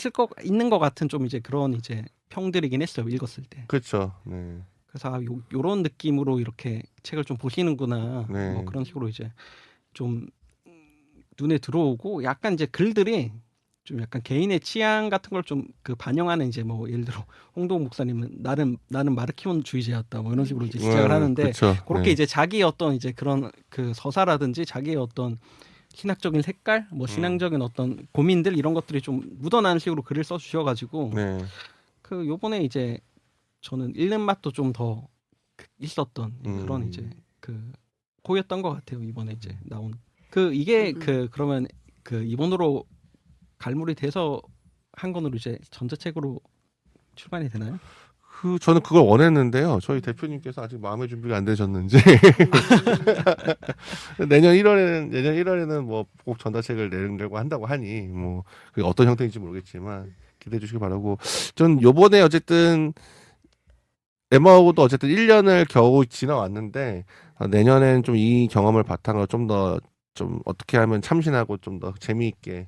C: 있는 것 같은 좀 이제 그런 이제 평들이긴 했어요 읽었을 때.
B: 그렇죠. 네.
C: 그래서 요런 느낌으로 이렇게 책을 좀 보시는구나.
B: 네.
C: 뭐 그런 식으로 이제 좀 눈에 들어오고 약간 이제 글들이 좀 약간 개인의 취향 같은 걸 좀 그 반영하는 이제 뭐 예를 들어 홍동욱 목사님은 나는 마르키온주의자였다 뭐 이런 식으로 이제 시작을 하는데
B: 그쵸.
C: 그렇게
B: 네.
C: 이제 자기의 어떤 이제 그런 그 서사라든지 자기의 어떤 신학적인 색깔 뭐 신앙적인 어떤 고민들 이런 것들이 좀 묻어나는 식으로 글을 써주셔가지고
B: 네.
C: 그 요번에 이제 저는 읽는 맛도 좀 더 있었던 그런 이제 그 호였던 것 같아요 이번에 이제 나온 그 이게 그 그러면 그 이번으로 갈무리 돼서 한 권으로 이제 전자책으로 출간이 되나요?
B: 저는 그걸 원했는데요. 저희 대표님께서 아직 마음의 준비가 안 되셨는지 내년 1월에는 뭐 꼭 전자책을 내려고 한다고 하니 뭐 그게 어떤 형태인지 모르겠지만 기대해 주시기 바라고. 전 요번에 어쨌든 에마하고도 어쨌든 1년을 겨우 지나왔는데 내년엔 좀 이 경험을 바탕으로 좀 더 좀 어떻게 하면 참신하고 좀 더 재미있게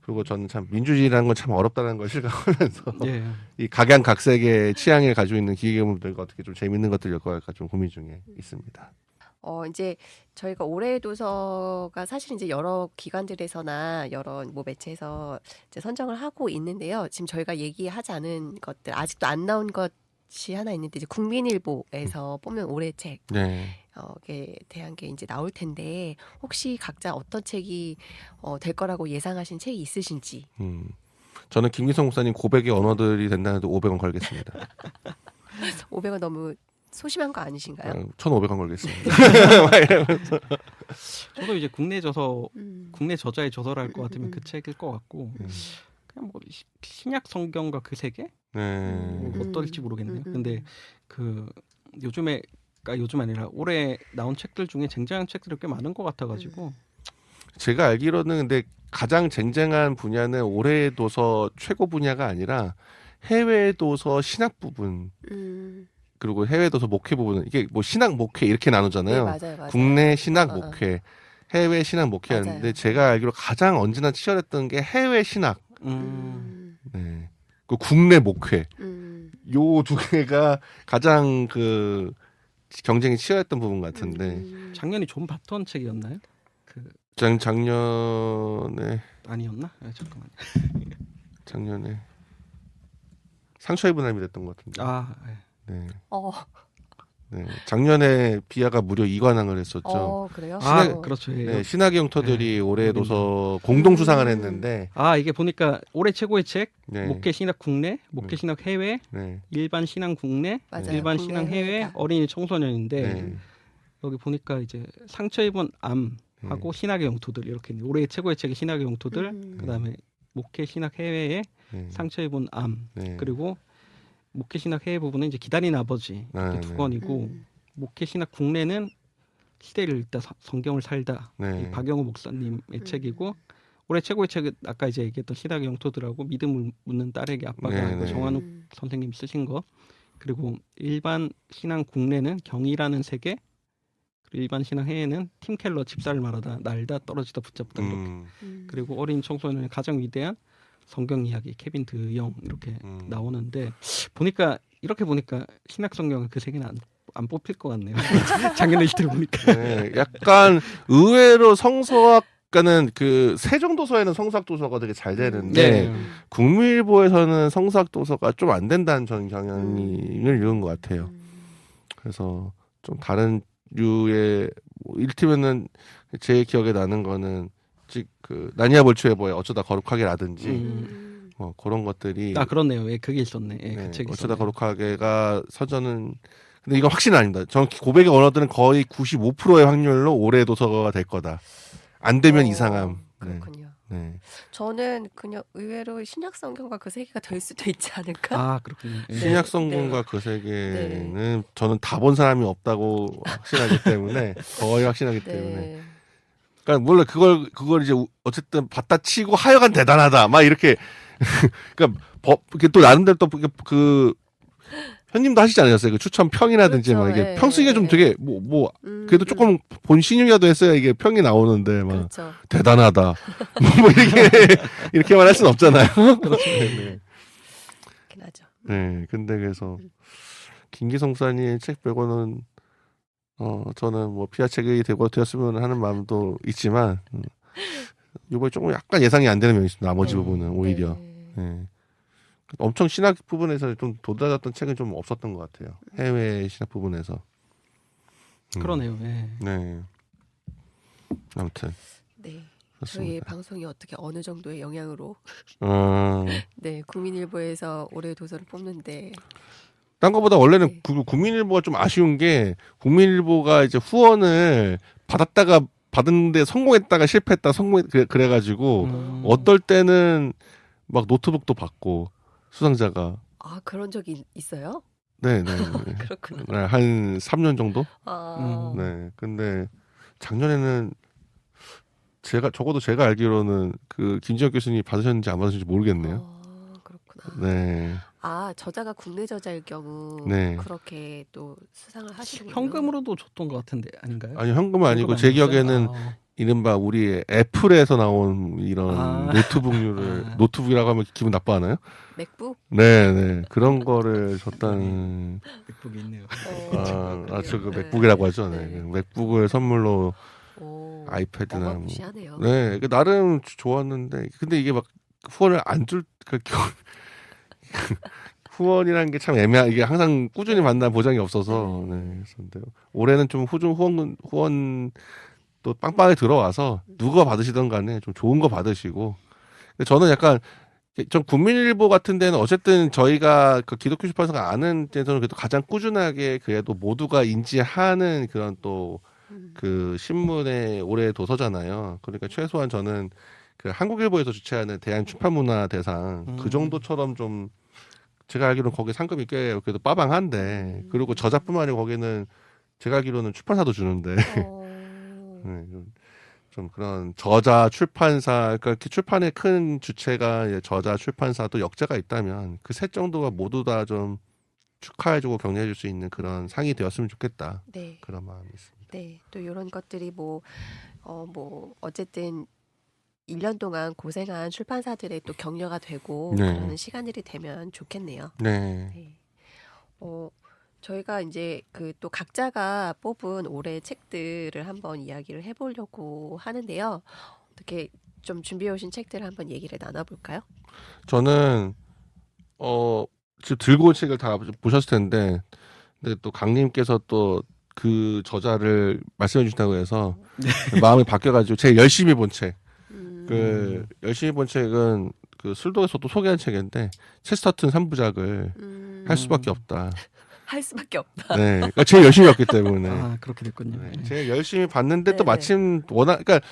B: 그리고 저는 참 민주주의라는 건 참 어렵다는 걸 실감하면서
C: 예.
B: 이 각양각색의 취향을 가지고 있는 기계물들과 어떻게 좀 재밌는 것들 엮어갈까 좀 고민 중에 있습니다.
A: 이제 저희가 올해 도서가 사실 이제 여러 기관들에서나 여러 뭐 매체에서 이제 선정을 하고 있는데요. 지금 저희가 얘기하지 않은 것들 아직도 안 나온 것이 하나 있는데 이제 국민일보에서 뽑는 올해 책.
B: 네.
A: 에 대한 게 이제 나올 텐데 혹시 각자 어떤 책이 될 거라고 예상하신 책이 있으신지.
B: 저는 김기성 목사님 고백의 언어들이 된다는데 500원 걸겠습니다.
A: 500원 너무 소심한 거 아니신가요?
B: 1,500원 걸겠습니다.
C: 저도 이제 국내 저자의 저서를 할 것 같으면 그 책일 것 같고 그냥 뭐 신약 성경과 그 세계 뭐 어떨지 모르겠네요. 근데 그 요즘 아니라 올해 나온 책들 중에 쟁쟁한 책들이 꽤 많은 것 같아가지고
B: 제가 알기로는 근데 가장 쟁쟁한 분야는 올해 도서 최고 분야가 아니라 해외 도서 신학 부분 그리고 해외 도서 목회 부분은 이게 뭐 신학 목회 이렇게 나누잖아요.
A: 네, 맞아요.
B: 국내 신학 목회, 해외 신학 목회였는데
A: 맞아요.
B: 제가 알기로 가장 언제나 치열했던 게 해외 신학. 네. 그 국내 목회. 요 두 개가 가장 그 경쟁이 치열했던 부분 같은데
C: 작년이 존 바턴 책이었나요? 그
B: 작년에
C: 아니었나? 잠깐만.
B: 작년에 상처 입은 삶이 됐던 것 같은데.
C: 아, 네.
B: 네. 네. 작년에 비아가 무려 2관왕을 했었죠.
A: 그래요?
C: 아,
B: 신의-
C: 그렇죠. 예.
B: 네, 신학의 영토들이
C: 네,
B: 올해 도서 공동 수상을 했는데
C: 아, 이게 보니까 올해 최고의 책,
B: 네.
C: 목회 신학 국내, 목회 신학 해외,
B: 네.
C: 일반 신앙 국내,
A: 맞아요.
C: 일반
A: 국내
C: 신앙 해외,
A: 해외다.
C: 어린이 청소년인데
B: 네.
C: 여기 보니까 이제 상처 입은 암하고 신학의 영토들 이렇게 있네요. 올해 최고의 책이 신학의 영토들, 그다음에 목회 신학 해외에
B: 네.
C: 상처 입은 암,
B: 네.
C: 그리고 목회 신학 해외 부분은 이제 기다린 아버지 이렇게
B: 네,
C: 두
B: 네.
C: 권이고 목회 신학 국내는 시대를 읽다 성경을 살다
B: 네.
C: 이 박영호 목사님의 책이고 올해 최고의 책은 아까 이제 얘기했던 신학의 영토들하고 믿음을 묻는 딸에게 아빠가
B: 네,
C: 이거
B: 네.
C: 정한욱 선생님 쓰신 거 그리고 일반 신앙 국내는 경이라는 세계 그리고 일반 신앙 해외는 팀 켈러 집사를 말하다 날다 떨어지다 붙잡다 이렇게 그리고 어린 청소년의 가장 위대한 성경 이야기 케빈 드영 이렇게 나오는데 보니까 이렇게 보니까 신학 성경은 그 세 개는 안 뽑힐 것 같네요. 작년 리스트를 보니까.
B: 네, 약간 의외로 성서학과는 그 세종도서에는 성서학 도서가 되게 잘 되는데
C: 네.
B: 국민일보에서는 성서학 도서가 좀 안 된다는 전 경향을 이룬 것 같아요. 그래서 좀 다른 류의 뭐 이를테면은 제 기억에 나는 거는 그 나니아 볼츠웨버의 어쩌다 거룩하게라든지 뭐 그런 것들이
C: 아 그렇네요. 예, 그게 있었네. 예,
B: 네,
C: 그 책이
B: 어쩌다
C: 있었네요.
B: 거룩하게가 서전은 근데 이건 확신은 아닙니다. 정확히 고백의 언어들은 거의 95%의 확률로 올해 도서가 될 거다. 안 되면 이상함. 네.
A: 그렇군요.
B: 네.
A: 저는 그냥 의외로 신약 성경과 그 세계가 될 수도 있지 않을까?
C: 아 그렇군요. 예.
B: 신약 성경과 그 세계는 저는 다 본 사람이 없다고 확신하기 때문에 거의 확신하기 때문에.
A: 네.
B: 그러니까 물론 그걸 이제 어쨌든 받다 치고 하여간 대단하다 막 이렇게 그러니까 이게 또 나름대로 또 그 현님도 하시지 않으셨어요? 그 추천 평이라든지
A: 그렇죠.
B: 막 이게
A: 예,
B: 평 쓰기가 좀
A: 예.
B: 되게 뭐 그래도 조금 본 신용이라도 했어야 이게 평이 나오는데 막
A: 그렇죠.
B: 대단하다 뭐 이렇게 말할 수는 없잖아요. 네.
A: 그렇긴 하죠.
B: 네, 근데 그래서 김기성사님 책 빼고는 저는 뭐 피아 책이 되었으면 하는 마음도 있지만 이번에 조금 약간 예상이 안 되는 면이 있습니다. 나머지 부분은 오히려 네. 엄청 신학 부분에서 좀 도달했던 책은 좀 없었던 것 같아요. 해외 신학 부분에서.
C: 그러네요. 예.
B: 네. 아무튼.
A: 네. 저희
B: 그렇습니다.
A: 방송이 어떻게 어느 정도의 영향으로
B: 어,
A: 네 국민일보에서 올해 도서를 뽑는데
B: 딴 거보다 원래는
A: 네.
B: 국민일보가 좀 아쉬운 게 국민일보가 이제 후원을 받았다가 받은데 성공했다가 실패했다 그래가지고 어떨 때는 막 노트북도 받고 수상자가
A: 아 그런 적이 있어요?
B: 네.
A: 그렇구나.
B: 네, 한 3년 정도?
A: 아,
B: 네. 근데 작년에는 적어도 제가 알기로는 그 김지혁 교수님이 받으셨는지 안 받으셨는지 모르겠네요.
A: 그렇구나.
B: 네.
A: 아 저자가 국내 저자일 경우
B: 네.
A: 그렇게 또 수상을 하시는군요.
C: 현금으로도 줬던 것 같은데 아닌가요?
B: 아니 현금은 아니고
C: 현금
B: 제
C: 아니었어요?
B: 기억에는 이른바 우리 애플에서 나온 이런 노트북류를 노트북이라고 하면 기분 나빠하나요?
A: 맥북?
B: 네. 그런 거를 줬다는
C: 맥북이 있네요.
B: 그 맥북이라고 하죠. 네. 맥북을 선물로
A: 오,
B: 아이패드나 뭐.
A: 어마무시하네요.
B: 네, 나름 좋았는데 근데 이게 막 후원을 안 줄 후원이라는 게 참 이게 항상 꾸준히 만난 보장이 없어서 네, 그런데요. 올해는 좀 후원 또 빵빵하게 들어와서 누가 받으시던 간에 좀 좋은 거 받으시고 근데 저는 약간 좀 국민일보 같은 데는 어쨌든 저희가 그 기독교 출판사가 아는 데서는 그래도 가장 꾸준하게 그래도 모두가 인지하는 그런 또 그 신문의 올해 도서잖아요. 그러니까 최소한 저는 그 한국일보에서 주최하는 대한출판문화대상 그 정도처럼 좀 제가 알기로는 거기 상금이 꽤 그래도 빠방한데 그리고 저자뿐만 아니고 거기는 제가 알기로는 출판사도 주는데 네, 좀 그런 저자 출판사 그러니까 출판의 큰 주체가 저자 출판사도 역자가 있다면 그 셋 정도가 모두 다 좀 축하해주고 격려해줄 수 있는 그런 상이 되었으면 좋겠다.
A: 네.
B: 그런 마음이 있습니다.
A: 네. 또 이런 것들이 어쨌든 1년 동안 고생한 출판사들의 또 격려가 되고
B: 네.
A: 그러는 시간들이 되면 좋겠네요.
B: 네.
A: 네. 저희가 이제 그 또 각자가 뽑은 올해 책들을 한번 이야기를 해보려고 하는데요. 어떻게 좀 준비해 오신 책들을 한번 얘기를 나눠볼까요?
B: 저는 지금 들고 온 책을 다 보셨을 텐데 근데 또 강님께서 또 그 저자를 말씀해 주신다고 해서 마음이 바뀌어가지고 제일 열심히 본 책. 그 열심히 본 책은 그 술도에서도 소개한 책인데 체스터튼 3부작을 할 수밖에 없다.
A: 할 수밖에 없다.
B: 네, 그러니까 제일 열심히 봤기 때문에.
C: 아 그렇게 됐군요.
B: 네, 제일 열심히 봤는데 또
A: 네.
B: 마침 워낙 그러니까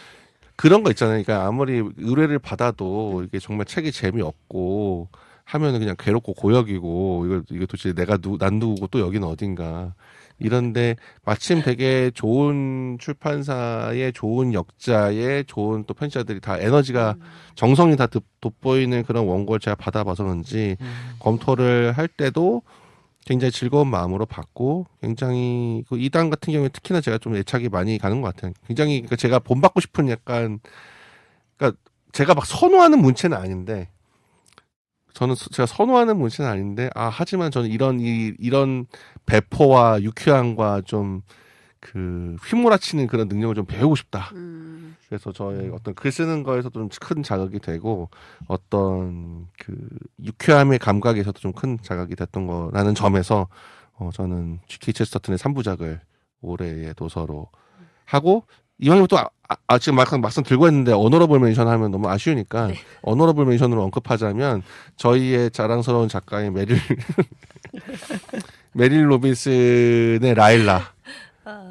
B: 그런 거 있잖아요. 그러니까 아무리 의뢰를 받아도 이게 정말 책이 재미없고 하면은 그냥 괴롭고 고역이고 이거 도대체 난 누구고 또 여기는 어딘가 이런데 마침 되게 좋은 출판사의 좋은 역자의 좋은 또 편집자들이 다 에너지가 정성이 다 돋보이는 그런 원고를 제가 받아봐서 그런지 검토를 할 때도 굉장히 즐거운 마음으로 받고 굉장히 그 이단 같은 경우에 특히나 제가 좀 애착이 많이 가는 것 같아요. 굉장히 그러니까 제가 본받고 싶은 약간 그러니까 제가 막 선호하는 문체는 아닌데 제가 선호하는 문체는 아닌데 하지만 저는 이런 배포와 유쾌함과 좀 그 휘몰아치는 그런 능력을 좀 배우고 싶다. 그래서 저의 어떤 글 쓰는 거에서도 좀 큰 자극이 되고 어떤 그 유쾌함의 감각에서도 좀 큰 자극이 됐던 거라는 점에서 저는 G.K. 체스터튼의 3부작을 올해의 도서로 하고 이왕이면 또 지금 막상 들고 했는데 어너러블 멘션 하면 너무 아쉬우니까
A: 네.
B: 어너러블 멘션으로 언급하자면 저희의 자랑스러운 작가인 메릴 로빈슨의 라일라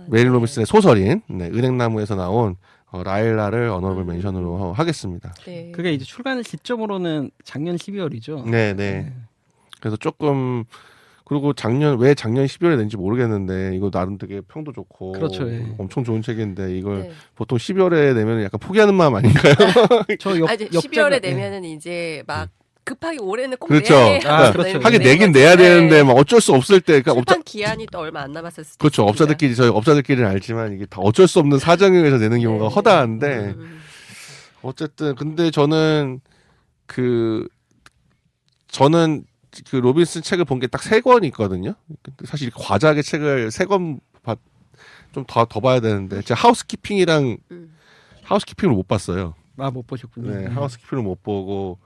B: 메릴 로빈슨의 소설인 은행나무에서 나온 라일라를 어너러블 멘션으로 하겠습니다.
A: 네.
C: 그게 이제 출간 시점으로는 작년 12월이죠.
B: 네. 그래서 조금 그리고 왜 작년 12월에 낸지 모르겠는데 이거 나름 되게 평도 좋고
C: 그렇죠, 예.
B: 엄청 좋은 책인데 이걸
A: 네.
B: 보통 12월에 내면 약간 포기하는 마음 아닌가요?
C: 저
A: 이제
C: 역자가
A: 12월에 내면은 이제 막 급하게 올해는 꼭
B: 그렇죠.
A: 내야 해.
C: 아, 그렇죠.
B: 하긴
A: 내는
B: 내긴
A: 거지.
B: 내야
A: 네.
B: 되는데 막 어쩔 수 없을 때 그러니까
A: 출판 기한이 또 얼마 안 남았을 수도
B: 그렇죠.
A: 있습니다.
B: 저희 업자들끼리는 알지만 이게 다 어쩔 수 없는 사정에 의해서 내는 경우가
A: 네.
B: 허다한데 어쨌든 근데 저는 그 로빈슨 책을 본 게 딱 3권 있거든요. 근데 사실 과작의 책을 3권 좀 더 봐야 되는데 제가 하우스키핑을 못 봤어요.
C: 못 보셨군요.
B: 네, 하우스키핑을 못 보고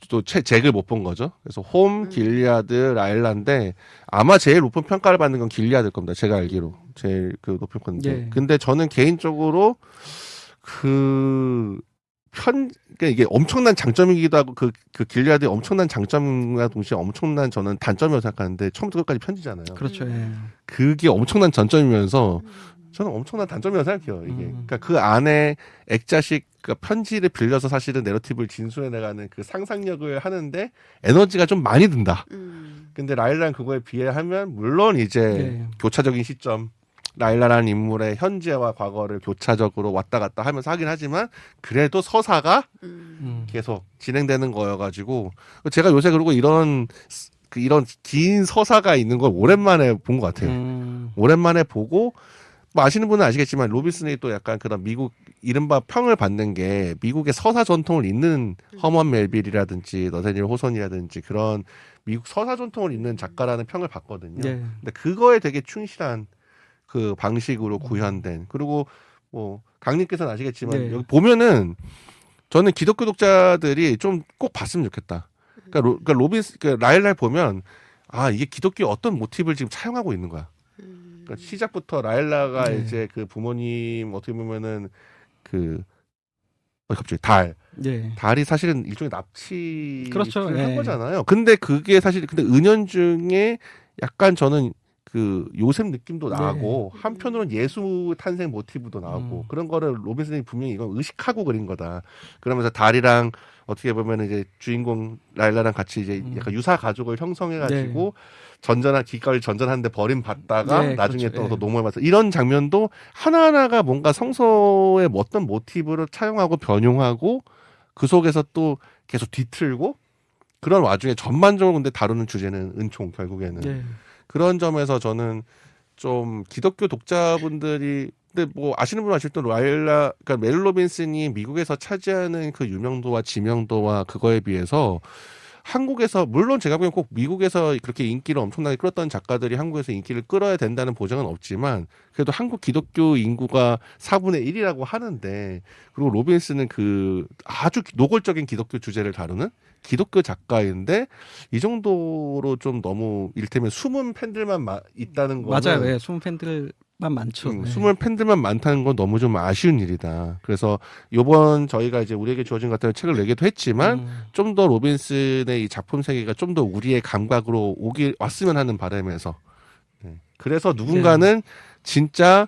B: 또 잭을 못 본 거죠. 그래서 홈, 길리아드, 라일라인데 아마 제일 높은 평가를 받는 건 길리아드일 겁니다. 제가 알기로 제일 그 높은 건데.
C: 예.
B: 근데 저는 개인적으로 그러니까 이게 엄청난 장점이기도 하고 그 길리아드의 엄청난 장점과 동시에 엄청난 저는 단점이라고 생각하는데 처음부터 끝까지 편지잖아요.
C: 그렇죠. 예.
B: 그게 엄청난 전점이면서 저는 엄청난 단점이라고 생각해요. 이게 그러니까 그 안에 액자식 그러니까 편지를 빌려서 사실은 내러티브를 진술해내가는 그 상상력을 하는데 에너지가 좀 많이 든다. 근데 라일라는 그거에 비하면 물론 이제
C: 네.
B: 교차적인 시점 라일라라는 인물의 현재와 과거를 교차적으로 왔다 갔다 하면서 하긴 하지만 그래도 서사가 계속 진행되는 거여가지고 제가 요새 그리고 이런 긴 서사가 있는 걸 오랜만에 본 것 같아요. 오랜만에 보고 뭐 아시는 분은 아시겠지만 로빈슨이 또 약간 그런 미국 이른바 평을 받는 게 미국의 서사 전통을 잇는 허먼 멜빌이라든지 너세닐 호손이라든지 그런 미국 서사 전통을 잇는 작가라는 평을 받거든요.
C: 네.
B: 근데 그거에 되게 충실한 그 방식으로 구현된 그리고 뭐 강님께서는 아시겠지만
C: 네.
B: 여기 보면은 저는 기독교 독자들이 좀 꼭 봤으면 좋겠다. 그러니까 라일라를 보면 이게 기독교 어떤 모티브를 지금 차용하고 있는 거야. 그러니까 시작부터 라일라가
C: 네.
B: 이제 그 부모님 어떻게 보면은 갑자기 달이 사실은 일종의 납치를
C: 그렇죠.
B: 한
C: 예.
B: 거잖아요. 근데 그게 사실 근데 은연중에 약간 저는 그 요셉 느낌도 나고 한편으로는 예수 탄생 모티브도 나오고 그런 거를 로빈슨이 분명히 이건 의식하고 그린 거다. 그러면서 달이랑 어떻게 보면 이제 주인공 라일라랑 같이 이제 약간 유사 가족을 형성해가지고 기꺼이 전전하는데 버림받다가 나중에
C: 그렇죠.
B: 또 노모에 맞서 이런 장면도 하나하나가 뭔가 성서의 어떤 모티브를 차용하고 변용하고 그 속에서 또 계속 뒤틀고 그런 와중에 전반적으로 근데 다루는 주제는 은총 결국에는 그런 점에서 저는 좀 기독교 독자분들이 근데 뭐 아시는 분 아실 때 그러니까 메릴 로빈슨이 미국에서 차지하는 그 유명도와 지명도와 그거에 비해서 한국에서 물론 제가 보기엔 꼭 미국에서 그렇게 인기를 엄청나게 끌었던 작가들이 한국에서 인기를 끌어야 된다는 보장은 없지만 그래도 한국 기독교 인구가 4분의 1이라고 하는데 그리고 로빈스는 그 아주 노골적인 기독교 주제를 다루는 기독교 작가인데 이 정도로 좀 너무 이를테면 숨은 팬들만 있다는 거는
C: 맞아요. 예, 숨은 팬들만 많죠. 예.
B: 숨은 팬들만 많다는 건 너무 좀 아쉬운 일이다. 그래서 요번 저희가 이제 우리에게 주어진 것 같은 책을 내기도 했지만 좀 더 로빈슨의 이 작품 세계가 좀 더 우리의 감각으로 왔으면 하는 바람에서 그래서 누군가는 진짜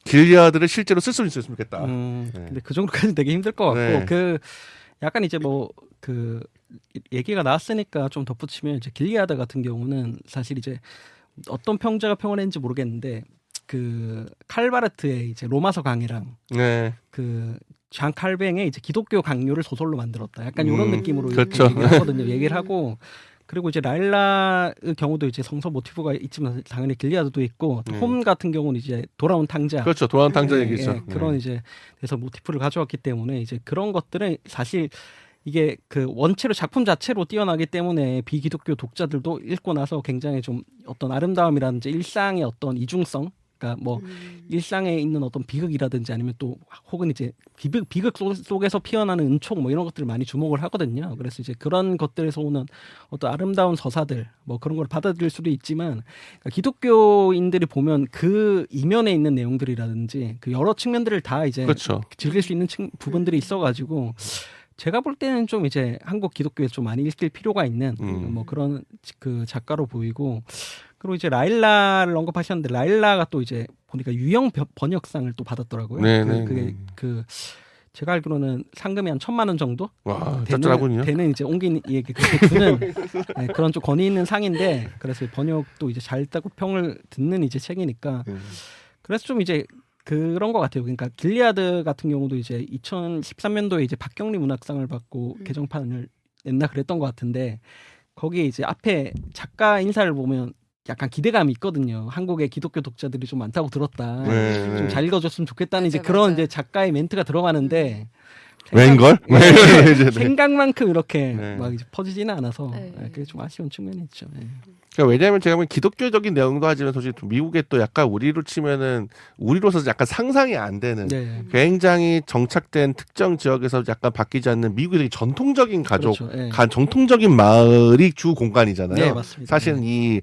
B: 길리아드를 실제로 쓸 수 있었으면 좋겠다.
C: 근데 그 정도까지 되게 힘들 것 같고
B: 네.
C: 그 약간 이제 뭐 그 얘기가 나왔으니까 좀 덧붙이면 이제 길리아드 같은 경우는 사실 이제 어떤 평자가 평을 했는지 모르겠는데 그 칼바르트의 이제 로마서 강해랑
B: 네.
C: 그 장 칼뱅의 이제 기독교 강요를 소설로 만들었다. 약간 이런 느낌으로
B: 그렇죠.
C: 얘기하거든요. 얘기를 하고 그리고 이제 라일라의 경우도 이제 성서 모티브가 있지만 당연히 길리아드도 있고 홈 같은 경우는 이제 돌아온 탕자.
B: 그렇죠. 돌아온 탕자
C: 예,
B: 얘기죠.
C: 예, 그런 이제 그래서 모티프를 가져왔기 때문에 이제 그런 것들은 사실 이게 그 원체로 작품 자체로 뛰어나기 때문에 비기독교 독자들도 읽고 나서 굉장히 좀 어떤 아름다움이라든지 일상의 어떤 이중성, 그러니까 뭐 일상에 있는 어떤 비극이라든지 아니면 또 혹은 이제 비극 속에서 피어나는 은총 뭐 이런 것들을 많이 주목을 하거든요. 그래서 이제 그런 것들에서 오는 어떤 아름다운 서사들 뭐 그런 걸 받아들일 수도 있지만 그러니까 기독교인들이 보면 그 이면에 있는 내용들이라든지 그 여러 측면들을 다 이제
B: 그렇죠.
C: 즐길 수 있는 부분들이 있어가지고. 제가 볼 때는 좀 이제 한국 기독교에 좀 많이 읽힐 필요가 있는 뭐 그런 그 작가로 보이고 그리고 이제 라일라를 언급하셨는데 라일라가 또 이제 보니까 유형 번역상을 또 받았더라고요.
B: 네네.
C: 그게 그 제가 알기로는 상금이 한 1,000만 원 정도
B: 와, 짭짤하군요.
C: 되는 이제 옮긴 이게 주는 네, 그런 좀 권위 있는 상인데 그래서 번역도 이제 잘 따고 평을 듣는 이제 책이니까 그래서 좀 이제 그런 것 같아요. 그러니까 길리아드 같은 경우도 이제 2013년도에 이제 박경리 문학상을 받고 개정판을 냈나 그랬던 것 같은데 거기에 이제 앞에 작가 인사를 보면 약간 기대감이 있거든요. 한국의 기독교 독자들이 좀 많다고 들었다.
B: 네,
C: 좀 잘 읽어줬으면 좋겠다는 이제
A: 맞아,
C: 그런
A: 맞아.
C: 이제 작가의 멘트가 들어가는데
B: 웬걸?
C: 생각만큼 이렇게
B: 네.
C: 막 이제 퍼지지는 않아서
A: 네.
C: 그게 좀 아쉬운 측면이 있죠. 네.
B: 그러니까 왜냐하면 제가 보면 기독교적인 내용도 하지만 사실 미국에 또 약간 우리로 치면은 우리로서 약간 상상이 안 되는
C: 네.
B: 굉장히 정착된 특정 지역에서 약간 바뀌지 않는 미국의 되게 전통적인 가족,
C: 그렇죠. 네.
B: 정통적인 마을이 주 공간이잖아요.
C: 네, 맞습니다.
B: 사실은
C: 네.
B: 이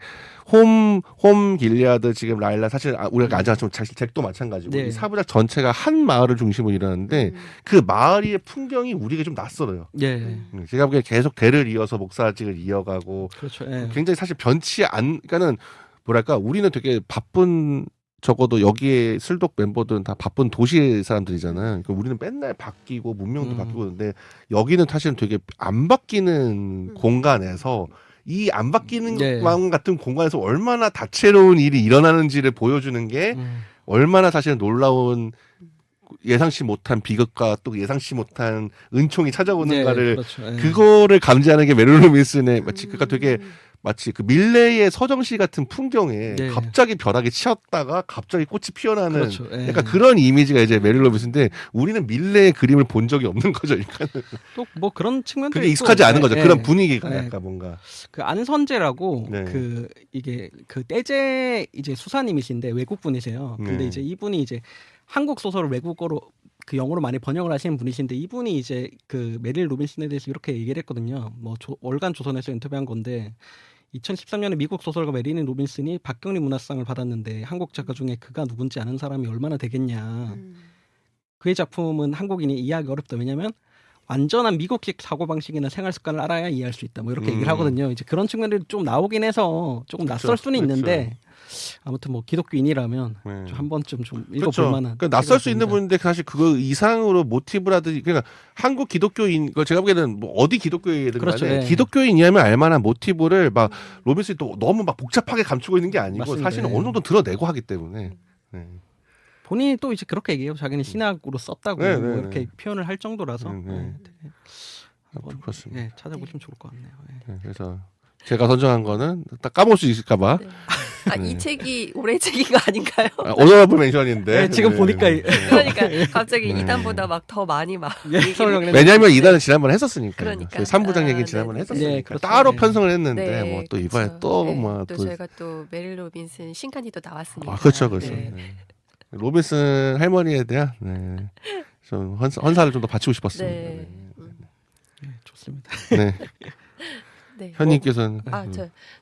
B: 홈 길리아드 지금 라일라 사실 우리가 아자 좀 책도 마찬가지고
C: 네.
B: 이 사부작 전체가 한 마을을 중심으로 일하는데 그 마을의 풍경이 우리에게 좀 낯설어요.
C: 네.
B: 제가 보기엔 계속 대를 이어서 목사직을 이어가고
C: 그렇죠. 네.
B: 굉장히 사실 그러니까는 뭐랄까 우리는 되게 바쁜 적어도 여기에 슬독 멤버들은 다 바쁜 도시 사람들이잖아요. 그러니까 우리는 맨날 바뀌고 문명도 바뀌고 그런데 여기는 사실은 되게 안 바뀌는 공간에서 이 안 바뀌는
C: 네.
B: 마음 같은 공간에서 얼마나 다채로운 일이 일어나는지를 보여주는 게 얼마나 사실 놀라운 예상치 못한 비극과 또 예상치 못한 은총이 찾아오는가를
C: 그렇죠. 네.
B: 그거를 감지하는 게 메릴 로빈슨의 마치 그가 되게 마치 그 밀레의 서정시 같은 풍경에
C: 네.
B: 갑자기 벼락이 치었다가 갑자기 꽃이 피어나는
C: 그렇죠. 예.
B: 약간 그런 이미지가 이제 메릴 로빈슨인데 우리는 밀레의 그림을 본 적이 없는 거죠. 그러니까
C: 또 뭐 그런 측면도
B: 그게 익숙하지 않은 거죠.
C: 예.
B: 그런 분위기가
C: 예.
B: 약간 뭔가
C: 그 안선재라고
B: 네.
C: 그 이게 그 떼제 이제 수사님이신데 외국 분이세요. 근데
B: 네.
C: 이제 이분이 이제 한국 소설을 외국어로 그 영어로 많이 번역을 하시는 분이신데 이분이 이제 그 메릴 로빈슨에 대해서 이렇게 얘기를 했거든요. 뭐 월간 조선에서 인터뷰한 건데 2013년에 미국 소설가 메릴 로빈슨이 박경리 문학상을 받았는데 한국 작가 중에 그가 누군지 아는 사람이 얼마나 되겠냐. 그의 작품은 한국인이 이해하기 어렵다. 왜냐하면 완전한 미국식 사고방식이나 생활 습관을 알아야 이해할 수 있다. 뭐 이렇게 얘기를 하거든요. 이제 그런 측면들이 좀 나오긴 해서 조금 낯설 수는
B: 그렇죠.
C: 있는데 아무튼 뭐 기독교인이라면
B: 네.
C: 좀 한 번쯤 좀 읽어볼
B: 그렇죠.
C: 만한.
B: 그러니까 낯설 수 있는 분인데 사실 그거 이상으로 모티브라든지 그러니까 한국 기독교인 그 제가 보기에는 뭐 어디 기독교인이든
C: 그렇죠.
B: 간에
C: 네.
B: 기독교인이라면 알만한 모티브를 막 로빈슨이 또 너무 막 복잡하게 감추고 있는 게 아니고
C: 맞습니다.
B: 사실은
C: 네.
B: 어느 정도 드러내고 하기 때문에 네.
C: 본인이 또 이제 그렇게 얘기해요. 자기는 신학으로 썼다고
B: 네,
C: 뭐
B: 네,
C: 이렇게
B: 네.
C: 표현을 할 정도라서
B: 네, 네.
C: 네, 되게
B: 아무튼 그렇습니다.
C: 찾아보시면 좋을 것 같네요. 네.
B: 네, 그래서 제가 선정한 거는 딱 까먹을 수 있을까봐
A: 네. 아, 이 책이 올해 책인 거 아닌가요?
B: 오너러블 멘션인데.
C: 네, 지금 보니까
A: 그러니까 갑자기
B: 네.
A: 2단보다 막 더 많이 막
C: 예,
A: 얘기를-
C: 설명을 했는데.
B: 왜냐하면 2단은 지난번에 했었으니까.
A: 그러니까.
B: 3부작
A: 아,
B: 얘기는 지난번에
A: 네,
B: 했었으니까.
C: 네, 그렇죠.
B: 따로
C: 네.
B: 편성을 했는데
A: 네,
B: 뭐 또 이번에
A: 그쵸.
B: 또
A: 네,
B: 뭐
A: 또
B: 또.
A: 저희가 또 메릴 로빈슨 신간이 또 나왔으니까.
B: 아, 그렇죠, 그렇죠.
A: 네.
B: 네. 로빈슨 할머니에 대한 좀 헌사를 좀 더 바치고 싶었습니다.
A: 네.
C: 네, 좋습니다.
B: 네.
A: 네.
B: 현님께서는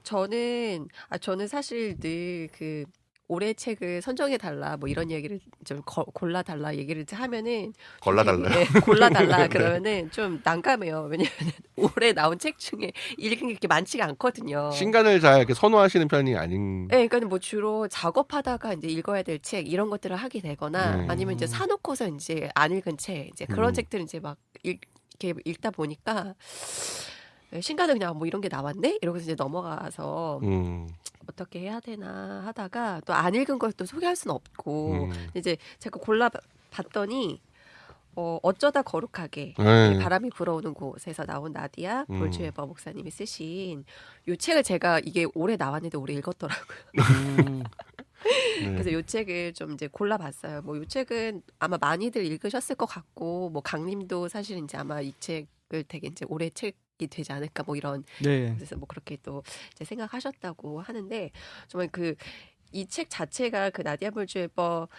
A: 저는 사실 늘 그 올해 책을 선정해 달라 뭐 이런 얘기를 좀 골라 달라 얘기를 하면은
B: 골라달라요?
A: 네, 골라 달라 그러면은 좀 난감해요. 왜냐면 올해 나온 책 중에 읽은 게 그렇게 많지가 않거든요.
B: 신간을 잘 이렇게 선호하시는 편이 아닌.
A: 네, 그러니까 뭐 주로 작업하다가 이제 읽어야 될 책 이런 것들을 하게 되거나
B: 네.
A: 아니면 이제 사놓고서 이제 안 읽은 책 이제 그런
B: 음.
A: 책들은 이제 막 이렇게 읽다 보니까 신간은 그냥 뭐 이런 게 나왔네 이러고서 이제 넘어가서 어떻게 해야 되나 하다가 또 안 읽은 걸 또 소개할 수는 없고 이제 제가 골라 봤더니 어쩌다 거룩하게
B: 네.
A: 바람이 불어오는 곳에서 나온 나디아
B: 음.
A: 볼츠웨버 목사님이 쓰신 이 책을 제가 이게 올해 나왔는데 올해 읽었더라고요.
B: 네.
A: 그래서 이 책을 좀 이제 골라봤어요. 뭐 이 책은 아마 많이들 읽으셨을 것 같고 뭐 강님도 사실 이제 아마 이 책을 되게 이제 올해 책이 되지 않을까 뭐 이런
C: 네.
A: 그래서 뭐 그렇게 또 이제 생각하셨다고 하는데 정말 그 이 책 자체가 그 나디아 볼츠웨버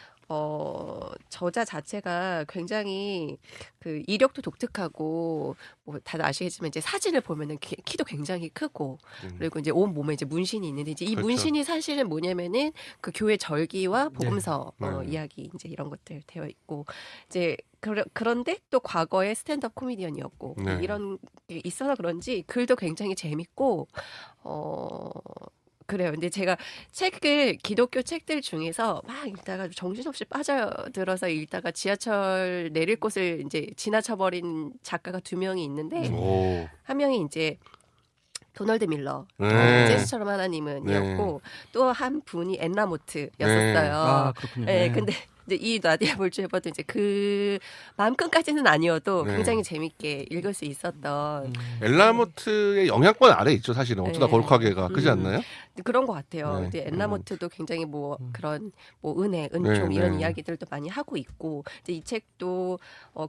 A: 저자 자체가 굉장히 그 이력도 독특하고 뭐 다들 아시겠지만 이제 사진을 보면은 키도 굉장히 크고 그리고 이제 온 몸에 이제 문신이 있는데 이제 이
B: 그렇죠.
A: 문신이 사실은 뭐냐면은 그 교회 절기와 복음서
B: 네.
A: 이야기 이제 이런 것들 되어 있고 이제 그런데 또 과거에 스탠드업 코미디언이었고
B: 네.
A: 이런 게 있어서 그런지 글도 굉장히 재밌고 그래요. 근데 제가 기독교 책들 중에서 막 읽다가 정신없이 빠져들어서 읽다가 지하철 내릴 곳을 이제 지나쳐버린 작가가 2명이 있는데
B: 오.
A: 한 명이 이제 도널드 밀러,
B: 네.
A: 재즈처럼 하나님은이었고 또 한 분이 앤나 모트였었어요.
C: 아, 그렇군요.
A: 네,
C: 네.
A: 근데 이제 이 나디아 볼츠웨버도 이제 그 마음끝까지는 아니어도
B: 네.
A: 굉장히 재밌게 읽을 수 있었던
B: 엘라모트의 영향권 아래 있죠, 사실은. 어쩌다
A: 네.
B: 거룩하게가. 그지 않나요?
A: 그런 것 같아요.
B: 네.
A: 근데 앤나모트도 굉장히 뭐 그런 뭐 은혜,
B: 네,
A: 은총 이런
B: 네.
A: 이야기들도 많이 하고 있고 이제 이 책도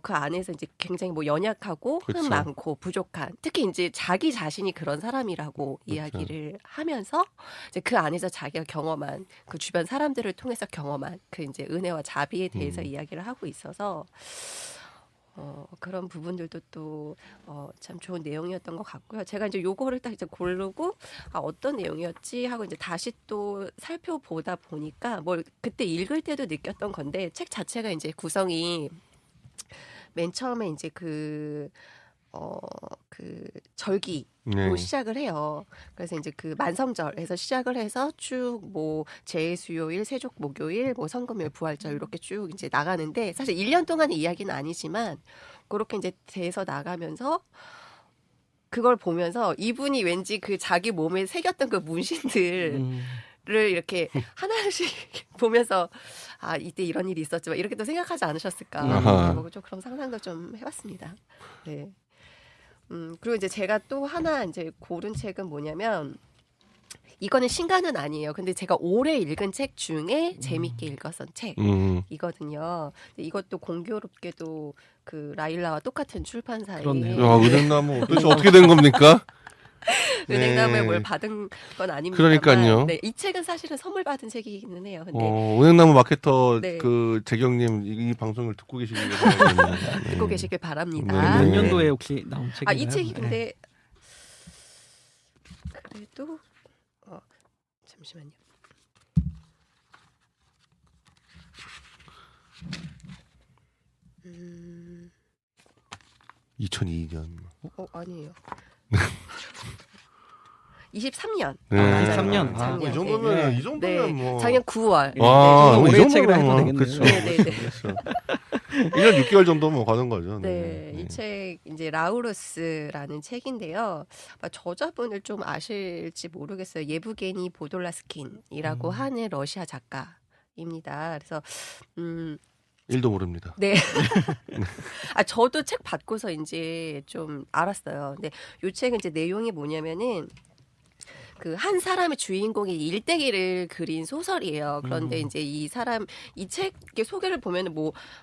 A: 그 안에서 이제 굉장히 뭐 연약하고
B: 그쵸.
A: 흠 많고 부족한 특히 이제 자기 자신이 그런 사람이라고 이야기를 하면서 이제 그 안에서 자기가 경험한 그 주변 사람들을 통해서 경험한 그 이제 은혜와 자비에 대해서 이야기를 하고 있어서 그런 부분들도 또 참 좋은 내용이었던 것 같고요. 제가 이제 요거를 딱 이제 고르고 어떤 내용이었지 하고 이제 다시 또 살펴보다 보니까 뭐 그때 읽을 때도 느꼈던 건데 책 자체가 이제 구성이 맨 처음에 이제 그 절기로
B: 네.
A: 시작을 해요. 그래서 이제 그 만성절에서 시작을 해서 쭉 뭐 제수요일, 세족 목요일, 뭐 성금요일, 부활절 이렇게 쭉 이제 나가는데 사실 1년 동안의 이야기는 아니지만 그렇게 이제 돼서 나가면서 그걸 보면서 이분이 왠지 그 자기 몸에 새겼던 그 문신들을 이렇게 하나씩 보면서 이때 이런 일이 있었지만 이렇게 또 생각하지 않으셨을까?
B: 아하.
A: 뭐 좀 그런 상상도 좀 해봤습니다. 네. 그리고 이제 제가 또 하나 이제 고른 책은 뭐냐면 이거는 신간은 아니에요. 근데 제가 올해 읽은 책 중에 재밌게 읽었던 책이거든요. 근데 이것도 공교롭게도 그 라일라와 똑같은 출판사에
C: 그렇네요.
B: 야, 은행나무 도대체 어떻게 된 겁니까?
A: 은행나무에
B: 네.
A: 뭘 받은 건 아닙니다.
B: 그러니까요.
A: 네, 이 책은 사실은 선물 받은 책이기는 해요. 근데
B: 은행나무 마케터
A: 네.
B: 그 재경님 이 방송을 듣고 계시길 바라겠네요.
A: 듣고
B: 네.
A: 계시길 바랍니다.
C: 몇
B: 네.
C: 년도에 혹시 나온 책인가요?
A: 이 책이
C: 네.
A: 근데 그래도 잠시만요. 음,
B: 2002년.
A: 아니에요. 23년.
B: 네.
A: 맞아요.
C: 23년.
A: 작년.
B: 이 정도면
A: 네.
B: 이 정도면
A: 네.
B: 뭐.
A: 작년 9월.
B: 와,
C: 네.
B: 이
C: 올해 책이라 해도
B: 정도면
C: 되겠네요.
B: 그렇죠.
A: 네, 네, 네.
B: 그렇죠. 1년 6개월 정도면 가는 거죠.
A: 네, 이 책 이제 라우루스라는 책인데요. 저자분을 좀 아실지 모르겠어요. 예브게니 보돌라스킨이라고 하는 러시아 작가입니다. 그래서
B: 1도 모릅니다.
A: 네. 저도 책 받고서 이제 좀 알았어요. 근데 이 책은 이제 내용이 뭐냐면은 그 한 사람의 주인공이 일대기를 그린 소설이에요. 그런데 이제 이 책의 소개를 보면은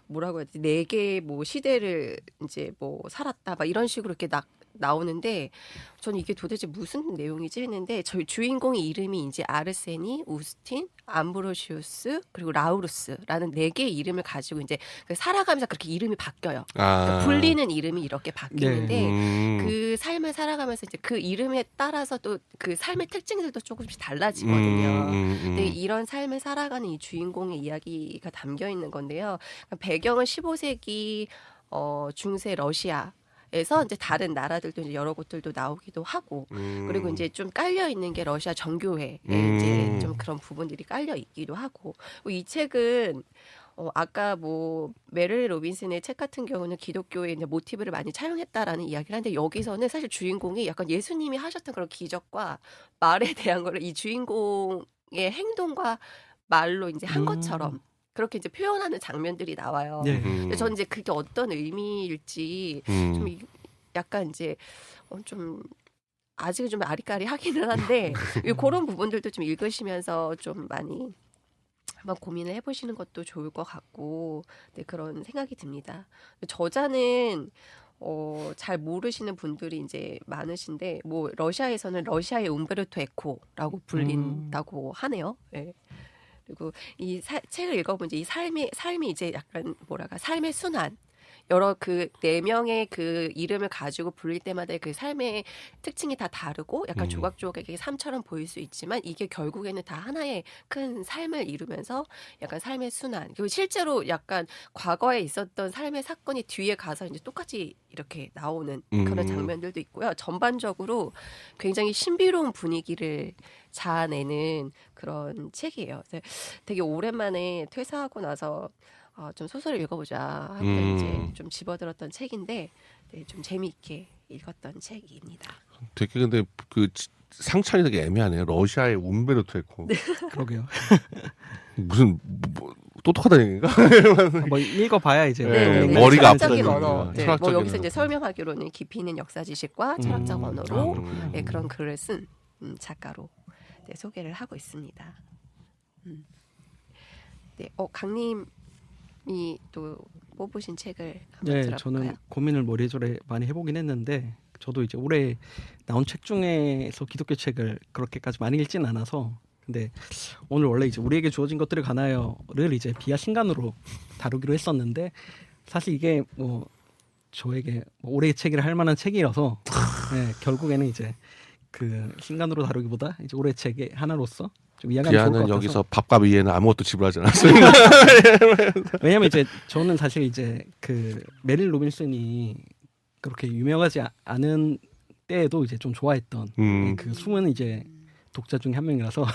A: 뭐라고 해야 되지? 네 개 뭐 시대를 이제 뭐 살았다, 막 이런 식으로 이렇게 나오는데 저는 이게 도대체 무슨 내용이지 했는데 저희 주인공의 이름이 이제 아르세니, 우스틴, 암브로시우스 그리고 라우루스라는 네 개의 이름을 가지고 이제 살아가면서 그렇게 이름이 바뀌어요. 그러니까 불리는 이름이 이렇게 바뀌는데 그 삶을 살아가면서 이제 그 이름에 따라서 또 그 삶의 특징들도 조금씩 달라지거든요. 근데 이런 삶을 살아가는 이 주인공의 이야기가 담겨 있는 건데요. 배경은 15세기 중세 러시아. 에서 이제 다른 나라들도 이제 여러 곳들도 나오기도 하고 그리고 이제 좀 깔려 있는 게 러시아 정교회에 이제 좀 그런 부분들이 깔려 있기도 하고 이 책은 아까 뭐 메릴 로빈슨의 책 같은 경우는 기독교의 이제 모티브를 많이 차용했다라는 이야기를 하는데 여기서는 사실 주인공이 약간 예수님이 하셨던 그런 기적과 말에 대한 거를 이 주인공의 행동과 말로 이제 한 것처럼 그렇게 이제 표현하는 장면들이 나와요.
C: 네.
A: 근데 저는 이제 그게 어떤 의미일지 좀 약간 이제 좀 아직은 좀 아리까리하기는 한데 그런 부분들도 좀 읽으시면서 좀 많이 한번 고민을 해보시는 것도 좋을 것 같고 네, 그런 생각이 듭니다. 저자는 잘 모르시는 분들이 이제 많으신데 뭐 러시아에서는 러시아의 움베르토 에코라고 불린다고 하네요. 네. 그리고 이 책을 읽어보면 이제 이 삶이 이제 약간 뭐랄까 삶의 순환 여러 그 네 명의 그 이름을 가지고 불릴 때마다 그 삶의 특징이 다 다르고 약간 조각조각의 삶처럼 보일 수 있지만 이게 결국에는 다 하나의 큰 삶을 이루면서 약간 삶의 순환 그리고 실제로 약간 과거에 있었던 삶의 사건이 뒤에 가서 이제 똑같이 이렇게 나오는 그런 장면들도 있고요. 전반적으로 굉장히 신비로운 분위기를 자아내는 그런 책이에요. 되게 오랜만에 퇴사하고 나서 좀 소설을 읽어보자 하고 이제 좀 집어들었던 책인데 네, 좀 재미있게 읽었던 책입니다.
B: 되게 근데 그 상찬이 되게 애매하네요. 러시아의 움베르토 에코.
A: 네.
C: 그러게요.
B: 무슨 똑똑하다는 얘기인가?
C: 뭐 읽어봐야 이제
A: 네,
B: 머리가
A: 철학적인
B: 아프다는
A: 언어.
B: 얘기가.
A: 네, 뭐
B: 철학적인
A: 여기서 이제
B: 언어.
A: 설명하기로는 깊이 있는 역사 지식과 철학적 언어로
C: 그렇구나.
A: 네, 그런 글을 쓴 작가로 네, 소개를 하고 있습니다. 네, 강님이 또 뽑으신 책을 한번
C: 네,
A: 들어볼까요?
C: 저는 고민을 머리조래 많이 해보긴 했는데 저도 이제 올해 나온 책 중에서 기독교 책을 그렇게까지 많이 읽지는 않아서 근데 오늘 원래 이제 우리에게 주어진 것들을 가나요를 이제 비아 신간으로 다루기로 했었는데 사실 이게 뭐 저에게 뭐 올해의 책이라 할 만한 책이라서 네, 결국에는 이제 그 신간으로 다루기보다 이제 올해의 책의 하나로서 좀 이해가 좋을 것
B: 비아는
C: 같아서
B: 여기서 밥값 이외에는 아무것도 지불하지 않았어요.
C: 왜냐면 이제 저는 사실 이제 그 메릴 로빈슨이 그렇게 유명하지 않은 때에도 이제 좀 좋아했던 그 숨은 이제 독자 중에 한 명이라서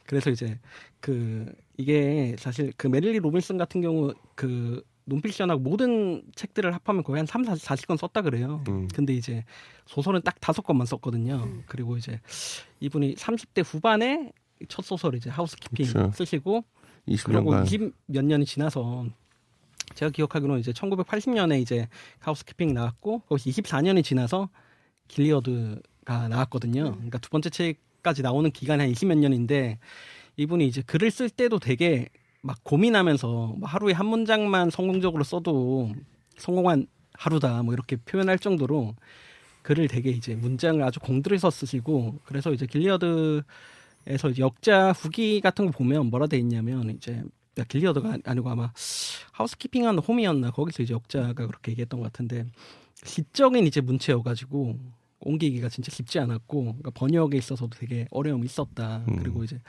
C: 그래서 이제 그 이게 사실 그 메릴리 로빈슨 같은 경우 그 논픽션하고 모든 책들을 합하면 거의 한 40권 썼다 그래요. 근데 이제 소설은 딱 5권만 썼거든요. 그리고 이제 이분이 30대 후반에 첫 소설 이제 하우스키핑
B: 그렇죠.
C: 쓰시고
B: 20년간.
C: 그리고 20몇 년이 지나서 제가 기억하기로는 이제 1980년에 이제 하우스키핑 나왔고 거기서 24년이 지나서 길리어드가 나왔거든요. 그러니까 두 번째 책까지 나오는 기간이 한 20몇 년인데 이분이 이제 글을 쓸 때도 되게 막 고민하면서 뭐 하루에 한 문장만 성공적으로 써도 성공한 하루다 뭐 이렇게 표현할 정도로 글을 되게 이제 문장을 아주 공들여서 쓰시고 그래서 이제 길리어드에서 이제 역자 후기 같은 거 보면 뭐라 돼 있냐면 이제 길리어드가 아니고 아마 하우스키핑한 홈이었나 거기서 이제 역자가 그렇게 얘기했던 것 같은데 시적인 이제 문체여가지고 옮기기가 진짜 쉽지 않았고 그러니까 번역에 있어서도 되게 어려움이 있었다. 그리고 이제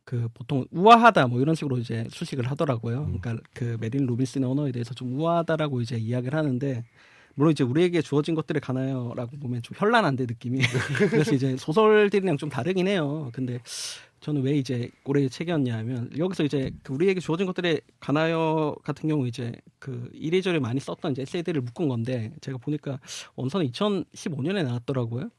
C: 그 보통 우아하다 뭐 이런 식으로 이제 수식을 하더라고요. 그러니까 그 메릴 로빈슨의 언어에 대해서 좀 우아하다라고 이제 이야기를 하는데 물론 이제 우리에게 주어진 것들을 가나요라고 보면 좀 현란한데 느낌이 그래서 이제 소설들이랑 좀 다르긴 해요. 근데 저는 왜 이제 올해 책이었냐면 여기서 이제 그 우리에게 주어진 것들에 가나요 같은 경우 이제 그 이래저래 많이 썼던 이제 에세이들을 묶은 건데 제가 보니까 원서는 2015년에 나왔더라고요.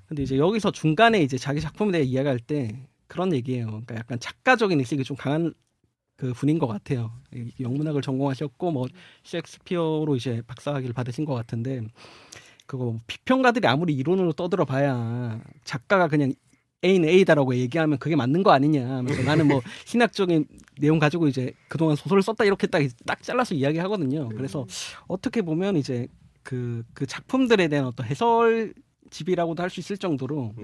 C: 근데 이제 여기서 중간에 이제 자기 작품에 대해 이야기할 때 그런 얘기예요. 그러니까 약간 작가적인 의식이 좀 강한 그 분인 것 같아요. 영문학을 전공하셨고 뭐 셰익스피어로 이제 박사학위를 받으신 것 같은데 그거 비평가들이 아무리 이론으로 떠들어봐야 작가가 그냥 A는 A다라고 얘기하면 그게 맞는 거 아니냐 하면서 나는 뭐 신학적인 내용 가지고 이제 그동안 소설을 썼다 이렇게 딱 잘라서 이야기하거든요. 그래서 어떻게 보면 이제 그 작품들에 대한 어떤 해설집이라고도 할 수 있을 정도로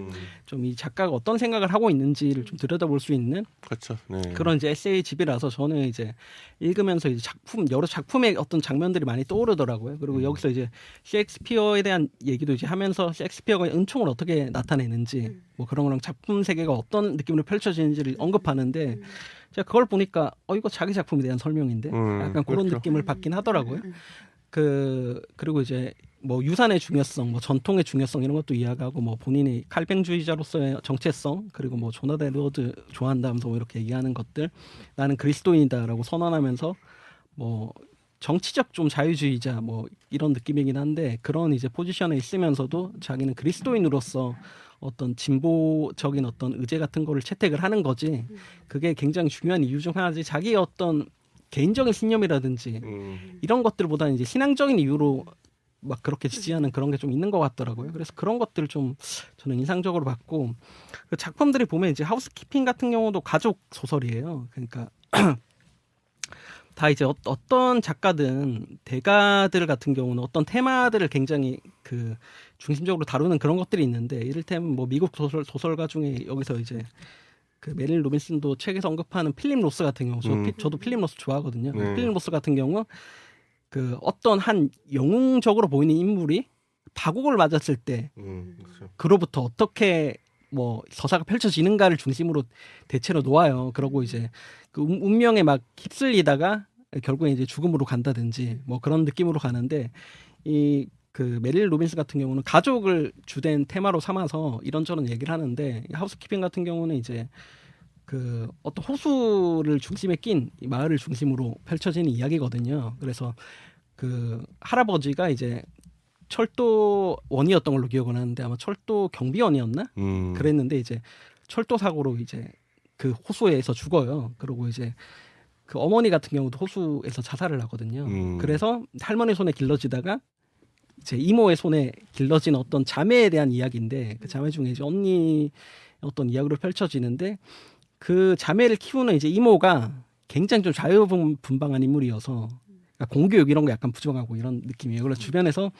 C: 좀 이 작가가 어떤 생각을 하고 있는지를 좀 들여다볼 수 있는
B: 그렇죠. 네.
C: 그런 이제 에세이집이라서 저는 이제 읽으면서 이제 여러 작품의 어떤 장면들이 많이 떠오르더라고요. 그리고 여기서 이제 셰익스피어에 대한 얘기도 이제 하면서 셰익스피어가 은총을 어떻게 나타내는지 뭐 그런 거랑 작품 세계가 어떤 느낌으로 펼쳐지는지를 언급하는데 제가 그걸 보니까 이거 자기 작품에 대한 설명인데 약간 그런
B: 그렇죠.
C: 느낌을 받긴 하더라고요. 그리고 이제 뭐 유산의 중요성, 뭐 전통의 중요성 이런 것도 이야기하고 뭐 본인이 칼뱅주의자로서의 정체성 그리고 뭐 조나단 에드워드 좋아한다면서 뭐 이렇게 얘기하는 것들 나는 그리스도인이다라고 선언하면서 뭐 정치적 좀 자유주의자 뭐 이런 느낌이긴 한데 그런 이제 포지션에 있으면서도 자기는 그리스도인으로서 어떤 진보적인 어떤 의제 같은 거를 채택을 하는 거지 그게 굉장히 중요한 이유 중 하나지 자기의 어떤 개인적인 신념이라든지 이런 것들보다는 이제 신앙적인 이유로 막 그렇게 지지하는 그런 게 좀 있는 것 같더라고요. 그래서 그런 것들 좀 저는 인상적으로 봤고 그 작품들이 보면 이제 하우스키핑 같은 경우도 가족 소설이에요. 그러니까 다 이제 어떤 작가든 대가들 같은 경우는 어떤 테마들을 굉장히 그 중심적으로 다루는 그런 것들이 있는데 이를테면 뭐 미국 소설가 중에 여기서 이제 그 메릴 로빈슨도 책에서 언급하는 필립 로스 같은 경우 저도 필립 로스 좋아하거든요.
B: 네.
C: 필립 로스 같은 경우 그 어떤 한 영웅적으로 보이는 인물이 파국을 맞았을 때
B: 그렇죠.
C: 그로부터 어떻게 뭐 서사가 펼쳐지는가를 중심으로 대체로 놓아요. 그러고 이제 그 운명에 막 휩쓸리다가 결국에 이제 죽음으로 간다든지 뭐 그런 느낌으로 가는데 이 그 메릴 로빈스 같은 경우는 가족을 주된 테마로 삼아서 이런저런 얘기를 하는데 하우스키핑 같은 경우는 이제 그 어떤 호수를 중심에 낀 이 마을을 중심으로 펼쳐지는 이야기거든요. 그래서 그 할아버지가 이제 철도원이었던 걸로 기억을 하는데 아마 철도 경비원이었나? 그랬는데 이제 철도 사고로 이제 그 호수에서 죽어요. 그리고 이제 그 어머니 같은 경우도 호수에서 자살을 하거든요. 그래서 할머니 손에 길러지다가 제 이모의 손에 길러진 어떤 자매에 대한 이야기인데 그 자매 중에 이제 언니 어떤 이야기로 펼쳐지는데 그 자매를 키우는 이제 이모가 굉장히 좀 자유분방한 인물이어서 그러니까 공교육 이런 거 약간 부정하고 이런 느낌이에요. 그래서 주변에서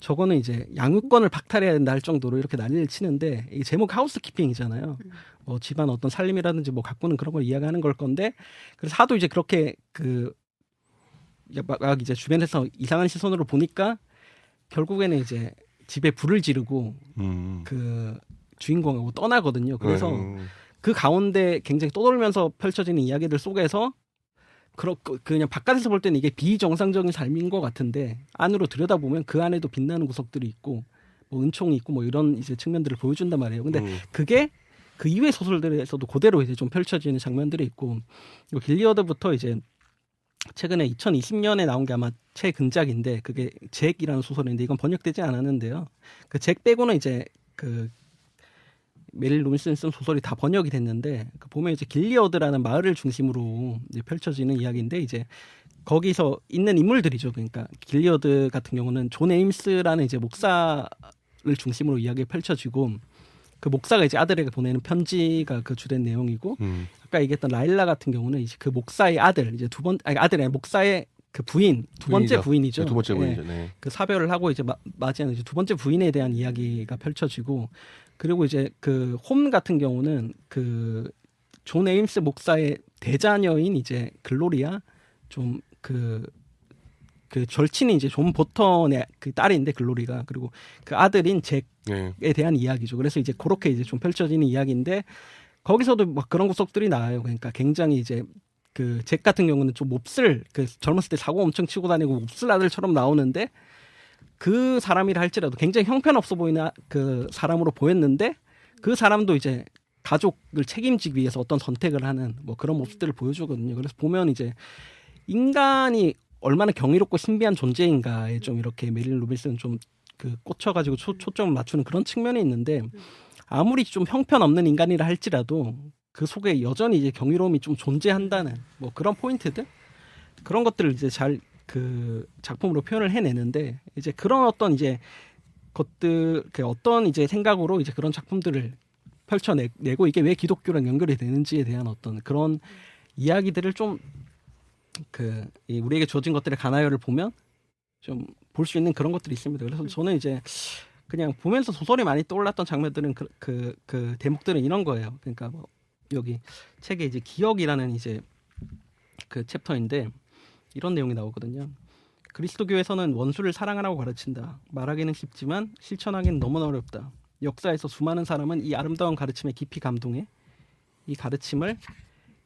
C: 저거는 이제 양육권을 박탈해야 된다 할 정도로 이렇게 난리를 치는데 이게 제목 하우스키핑이잖아요. 뭐 집안 어떤 살림이라든지 뭐 가꾸는 그런 걸 이야기하는 걸 건데 그래서 하도 이제 그렇게 그 막 이제 주변에서 이상한 시선으로 보니까 결국에는 이제 집에 불을 지르고 그 주인공하고 떠나거든요. 그래서 그 가운데 굉장히 떠돌면서 펼쳐지는 이야기들 속에서 그냥 바깥에서 볼 때는 이게 비정상적인 삶인 것 같은데 안으로 들여다보면 그 안에도 빛나는 구석들이 있고 뭐 은총이 있고 뭐 이런 이제 측면들을 보여준단 말이에요. 근데 그게 그 이외의 소설들에서도 그대로 이제 좀 펼쳐지는 장면들이 있고 길리어드부터 이제 최근에 2020년에 나온 게 아마 최근작인데 그게 잭이라는 소설인데 이건 번역되지 않았는데요. 그 잭 빼고는 이제 그 메릴 로빈슨 쓴 소설이 다 번역이 됐는데 그 보면 이제 길리어드라는 마을을 중심으로 이제 펼쳐지는 이야기인데 이제 거기서 있는 인물들이죠. 그러니까 길리어드 같은 경우는 존 에임스라는 이제 목사를 중심으로 이야기가 펼쳐지고 그 목사가 이제 아들에게 보내는 편지가 그 주된 내용이고 아까 얘기했던 라일라 같은 경우는 이제 그 목사의 아들 이제 아들이 목사의 그 부인 두 번째 부인이죠.
B: 네, 두 번째 부인이죠. 네.
C: 네. 그 사별을 하고 이제 맞이하는 이제 두 번째 부인에 대한 이야기가 펼쳐지고 그리고 이제 그 홈 같은 경우는 그 존 에임스 목사의 대자녀인 이제 글로리아 좀 그 절친이 이제 존 보턴의 그 딸인데 글로리가 그리고 그 아들인 잭에 대한 이야기죠. 그래서 이제 그렇게 이제 좀 펼쳐지는 이야기인데 거기서도 막 그런 구석들이 나와요. 그러니까 굉장히 이제 그 잭 같은 경우는 좀 몹쓸 그 젊었을 때 사고 엄청 치고 다니고 몹쓸 아들처럼 나오는데 그 사람이라 할지라도 굉장히 형편없어 보이는 그 사람으로 보였는데 그 사람도 이제 가족을 책임지기 위해서 어떤 선택을 하는 뭐 그런 모습들을 보여주거든요. 그래서 보면 이제 인간이 얼마나 경이롭고 신비한 존재인가에 좀 이렇게 메릴 로빈슨은 좀 그 꽂혀가지고 초점을 맞추는 그런 측면이 있는데 아무리 좀 형편없는 인간이라 할지라도 그 속에 여전히 이제 경이로움이 좀 존재한다는 뭐 그런 포인트들 그런 것들을 이제 잘 그 작품으로 표현을 해내는데 이제 그런 어떤 이제 것들 어떤 이제 생각으로 이제 그런 작품들을 펼쳐내고 이게 왜 기독교랑 연결이 되는지에 대한 어떤 그런 이야기들을 좀 우리에게 주어진 것들의 가나요를 보면 좀 볼 수 있는 그런 것들이 있습니다. 그래서 저는 이제 그냥 보면서 소설이 많이 떠올랐던 장면들은 그 대목들은 이런 거예요. 그러니까 뭐 여기 책에 이제 기억이라는 이제 그 챕터인데 이런 내용이 나오거든요. 그리스도교에서는 원수를 사랑하라고 가르친다. 말하기는 쉽지만 실천하기는 너무나 어렵다. 역사에서 수많은 사람은 이 아름다운 가르침에 깊이 감동해 이 가르침을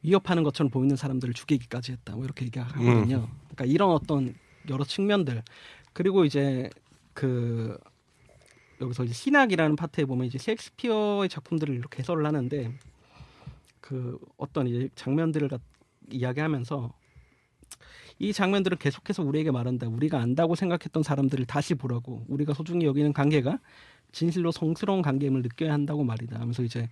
C: 위협하는 것처럼 보이는 사람들을 죽이기까지 했다. 뭐 이렇게 얘기하거든요. 그러니까 이런 어떤 여러 측면들 그리고 이제 여기서 이제 신학이라는 파트에 보면 이제 셰익스피어의 작품들을 이렇게 해설을 하는데 어떤 이제 장면들을 이야기하면서 이 장면들은 계속해서 우리에게 말한다. 우리가 안다고 생각했던 사람들을 다시 보라고. 우리가 소중히 여기는 관계가 진실로 성스러운 관계임을 느껴야 한다고 말이다. 하면서 이제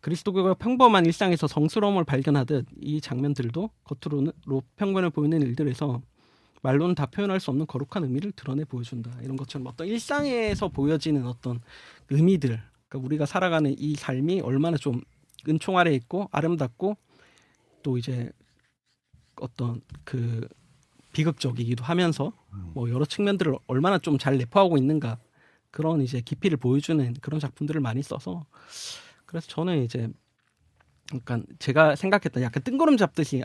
C: 그리스도교가 평범한 일상에서 성스러움을 발견하듯 이 장면들도 겉으로 평범해 보이는 일들에서 말로는 다 표현할 수 없는 거룩한 의미를 드러내 보여준다. 이런 것처럼 어떤 일상에서 보여지는 어떤 의미들, 그러니까 우리가 살아가는 이 삶이 얼마나 좀 은총 아래 있고 아름답고 또 이제 어떤 비극적이기도 하면서 뭐 여러 측면들을 얼마나 좀 잘 내포하고 있는가 그런 이제 깊이를 보여주는 그런 작품들을 많이 써서 그래서 저는 이제 그러니까 제가 생각했던 약간 뜬구름 잡듯이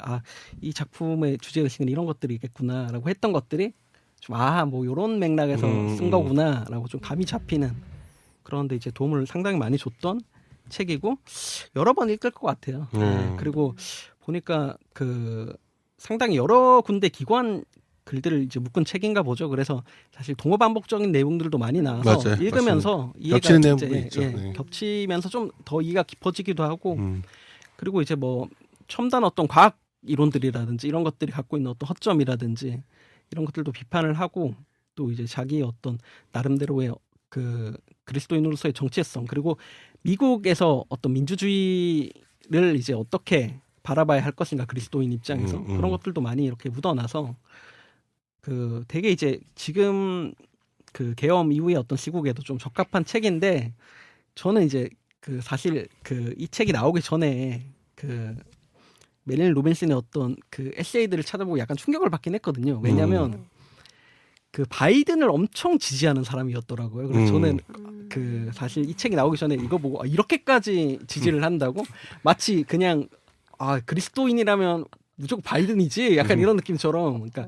C: 이 작품의 주제의식은 이런 것들이겠구나라고 했던 것들이 좀 뭐 이런 맥락에서 쓴 거구나라고 좀 감이 잡히는 그런데 이제 도움을 상당히 많이 줬던 책이고 여러 번 읽을 것 같아요. 그리고 보니까 상당히 여러 군데 기관 글들을 이제 묶은 책인가 보죠. 그래서 사실 동어반복적인 내용들도 많이 나와서
B: 맞아요.
C: 읽으면서 이해가
B: 겹치는 내용도 있죠.
C: 겹치면서 좀 더 이해가 깊어지기도 하고 그리고 이제 뭐 첨단 어떤 과학 이론들이라든지 이런 것들이 갖고 있는 어떤 허점이라든지 이런 것들도 비판을 하고 또 이제 자기의 어떤 나름대로의 그리스도인으로서의 정체성 그리고 미국에서 어떤 민주주의를 이제 어떻게 바라봐야 할 것인가 그리스도인 입장에서 그런 것들도 많이 이렇게 묻어나서 되게 이제 지금 계엄 이후의 어떤 시국에도 좀 적합한 책인데 저는 이제 사실 이 책이 나오기 전에 메릴 로빈슨의 어떤 에세이들을 찾아보고 약간 충격을 받긴 했거든요. 왜냐하면 바이든을 엄청 지지하는 사람이었더라고요. 그래서 저는 사실 이 책이 나오기 전에 이거 보고 이렇게까지 지지를 한다고 마치 그냥 그리스도인이라면 무조건 바이든이지 약간 이런 느낌처럼 그러니까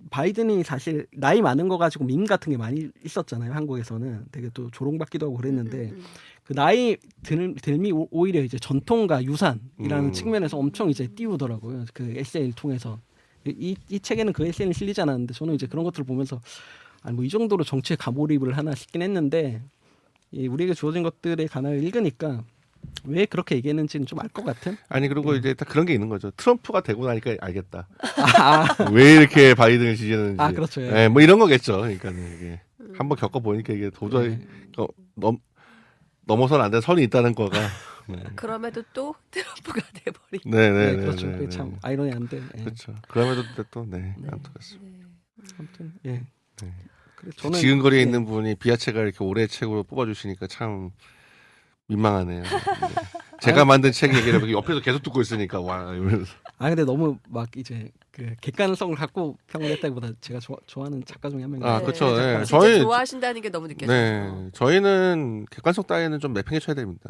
C: 바이든이 사실 나이 많은 거 가지고 밈 같은 게 많이 있었잖아요. 한국에서는 되게 또 조롱받기도 하고 그랬는데 나이 들미 오히려 이제 전통과 유산이라는 측면에서 엄청 이제 띄우더라고요. 에세이를 통해서 이 책에는 그 에세이는 실리지 않았는데 저는 이제 그런 것들을 보면서 뭐 이 정도로 정치에 가몰입을 하나 싶긴 했는데 우리에게 주어진 것들에 관하여 읽으니까 왜 그렇게 얘기했는지는 좀 알 것 같은?
B: 아니 그리고 이제 딱 그런 게 있는 거죠. 트럼프가 되고 나니까 알겠다. 왜 이렇게 바이든을 지지하는지.
C: 그렇죠.
B: 뭐 이런 거겠죠. 그러니까 이게 한번 겪어보니까 이게 도저히 넘어서는 안 될 선이 있다는 거가.
A: 그럼에도 또 트럼프가 돼버린.
B: 네,
C: 그렇죠. 그게 참 아이러니한데.
B: 그렇죠. 그럼에도 또 안타깝습니다.
C: 아무튼 그래서
B: 저는 지근거리에 있는 분이 비아체가 이렇게 올해의 책으로 뽑아주시니까 참 민망하네요. 제가 만든 책 얘기를 옆에서 계속 듣고 있으니까 와 이러면서.
C: 근데 너무 막 이제 객관성을 갖고 평을 했다기보다 제가 좋아하는 작가 중에 한 명이에요.
B: 그렇죠. 네.
A: 저희 좋아하신다는 게 너무 느껴져요.
B: 네, 저희는 객관성 따위는 좀 내팽개 쳐야 됩니다.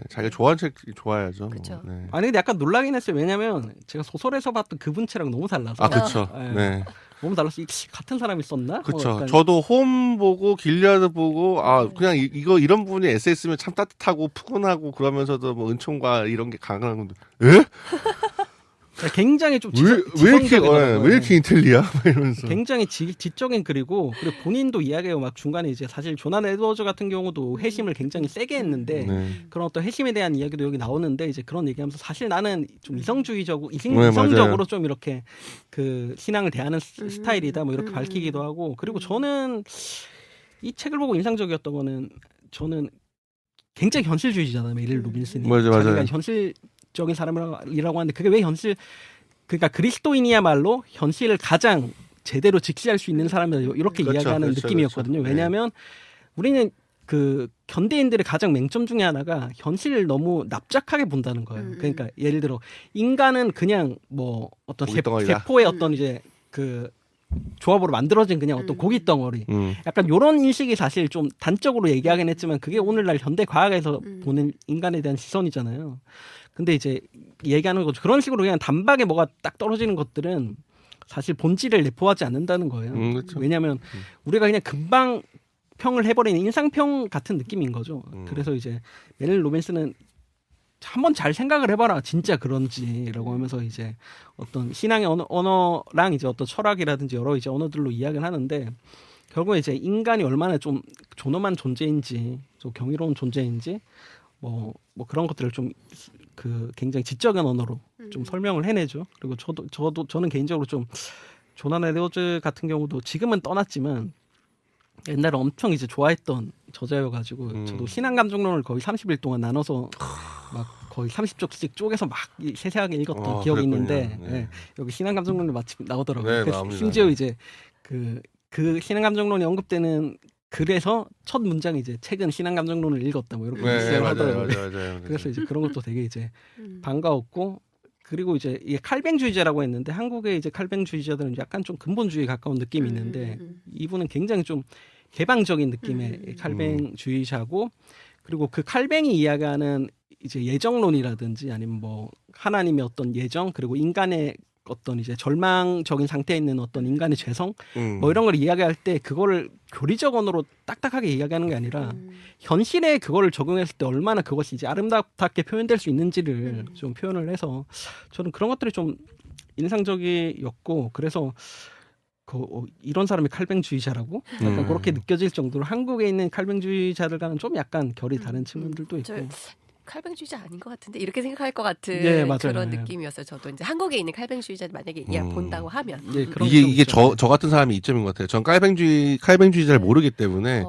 B: 자기가 좋아하는 책 좋아야죠.
A: 그렇죠.
C: 근데 약간 놀라긴 했어요. 왜냐면 제가 소설에서 봤던 그분 책랑 너무 달라서.
B: 그렇죠. 네.
C: 너무 달라서 같은 사람이 썼나?
B: 그렇죠. 저도 홈 보고 길리아드 보고 그냥 이런 분이 에세이 쓰면 참 따뜻하고 푸근하고 그러면서도 뭐 은총과 이런 게 강한 건데. 에?
C: 굉장히 좀
B: 왜 이렇게 인텔리야? 이러면서
C: 굉장히 지적인 글이고 그리고 본인도 이야기해요. 막 중간에 이제 사실 조난 에드워즈 같은 경우도 회심을 굉장히 세게 했는데 그런 어떤 회심에 대한 이야기도 여기 나오는데 이제 그런 얘기하면서 사실 나는 좀 이성적으로 좀 이렇게 신앙을 대하는 스타일이다 뭐 이렇게 밝히기도 하고 그리고 저는 이 책을 보고 인상적이었던 거는 저는 굉장히 현실주의자잖아요. 메릴 로빈슨이 자기가 현실적인 사람이라고 하는데 그게 왜 그러니까 그리스도인이야말로 현실을 가장 제대로 직시할 수 있는 사람이다 이렇게
B: 그렇죠,
C: 이야기하는
B: 그렇죠,
C: 느낌이었거든요.
B: 그렇죠.
C: 왜냐하면 우리는 그 현대인들의 가장 맹점 중에 하나가 현실을 너무 납작하게 본다는 거예요. 그러니까 예를 들어 인간은 그냥 뭐 어떤
B: 고깃덩어리다.
C: 세포의 어떤 이제 그 조합으로 만들어진 그냥 어떤 고깃 덩어리. 약간 이런 인식이 사실 좀 단적으로 얘기하긴 했지만 그게 오늘날 현대 과학에서 보는 인간에 대한 시선이잖아요. 근데 이제 얘기하는 거죠. 그런 식으로 그냥 단박에 뭐가 딱 떨어지는 것들은 사실 본질을 내포하지 않는다는 거예요.
B: 그렇죠.
C: 왜냐하면 우리가 그냥 금방 평을 해버리는 인상평 같은 느낌인 거죠. 그래서 이제 멜 로빈스는 한번 잘 생각을 해봐라 진짜 그런지라고 하면서 이제 어떤 신앙의 언어랑 이제 어떤 철학이라든지 여러 이제 언어들로 이야기를 하는데 결국에 이제 인간이 얼마나 좀 존엄한 존재인지 좀 경이로운 존재인지 뭐 그런 것들을 좀 그 굉장히 지적인 언어로 좀 설명을 해내죠. 그리고 저는 개인적으로 좀 조난 에드워즈 같은 경우도 지금은 떠났지만 옛날에 엄청 이제 좋아했던 저자여가지고 저도 신앙 감정론을 거의 30일 동안 나눠서 막 거의 30쪽씩 쪼개서 막 세세하게 읽었던 기억이 있는데
B: 네.
C: 예, 여기 신앙 감정론이 마침 나오더라고요.
B: 네,
C: 그래서
B: 나옵니다.
C: 심지어 이제 그 신앙 감정론이 언급되는 글에서 첫 문장이 이제 최근 신앙 감정론을 읽었다 뭐 이렇게
B: 네,
C: 하더라고요.
B: 맞아요.
C: 그래서 이제 그런 것도 되게 이제 반가웠고 그리고 이제 이게 칼뱅주의자라고 했는데 한국의 이제 칼뱅주의자들은 약간 좀 근본주의에 가까운 느낌이 있는데 이분은 굉장히 좀 개방적인 느낌의 칼뱅주의자고 그리고 그 칼뱅이 이야기하는 이제 예정론이라든지 아니면 뭐 하나님의 어떤 예정 그리고 인간의 어떤 이제 절망적인 상태에 있는 어떤 인간의 죄성 뭐 이런 걸 이야기할 때 그거를 교리적 언어로 딱딱하게 이야기하는 게 아니라 현실에 그거를 적용했을 때 얼마나 그것이 이제 아름답게 표현될 수 있는지를 좀 표현을 해서 저는 그런 것들이 좀 인상적이었고 그래서 이런 사람이 칼뱅주의자라고 약간 그렇게 느껴질 정도로 한국에 있는 칼뱅주의자들과는 좀 약간 결이 다른 측면들도 있고
A: 칼뱅주의자 아닌 것 같은데 이렇게 생각할 것 같은
C: 네, 맞아요.
A: 그런
C: 네.
A: 느낌이었어요. 저도 이제 한국에 있는 칼뱅주의자들 만약에 본다고 하면
C: 네, 그런
B: 이게
C: 좀
B: 저 같은 사람이 이점인 것 같아요. 전 칼뱅주의자를 모르기 때문에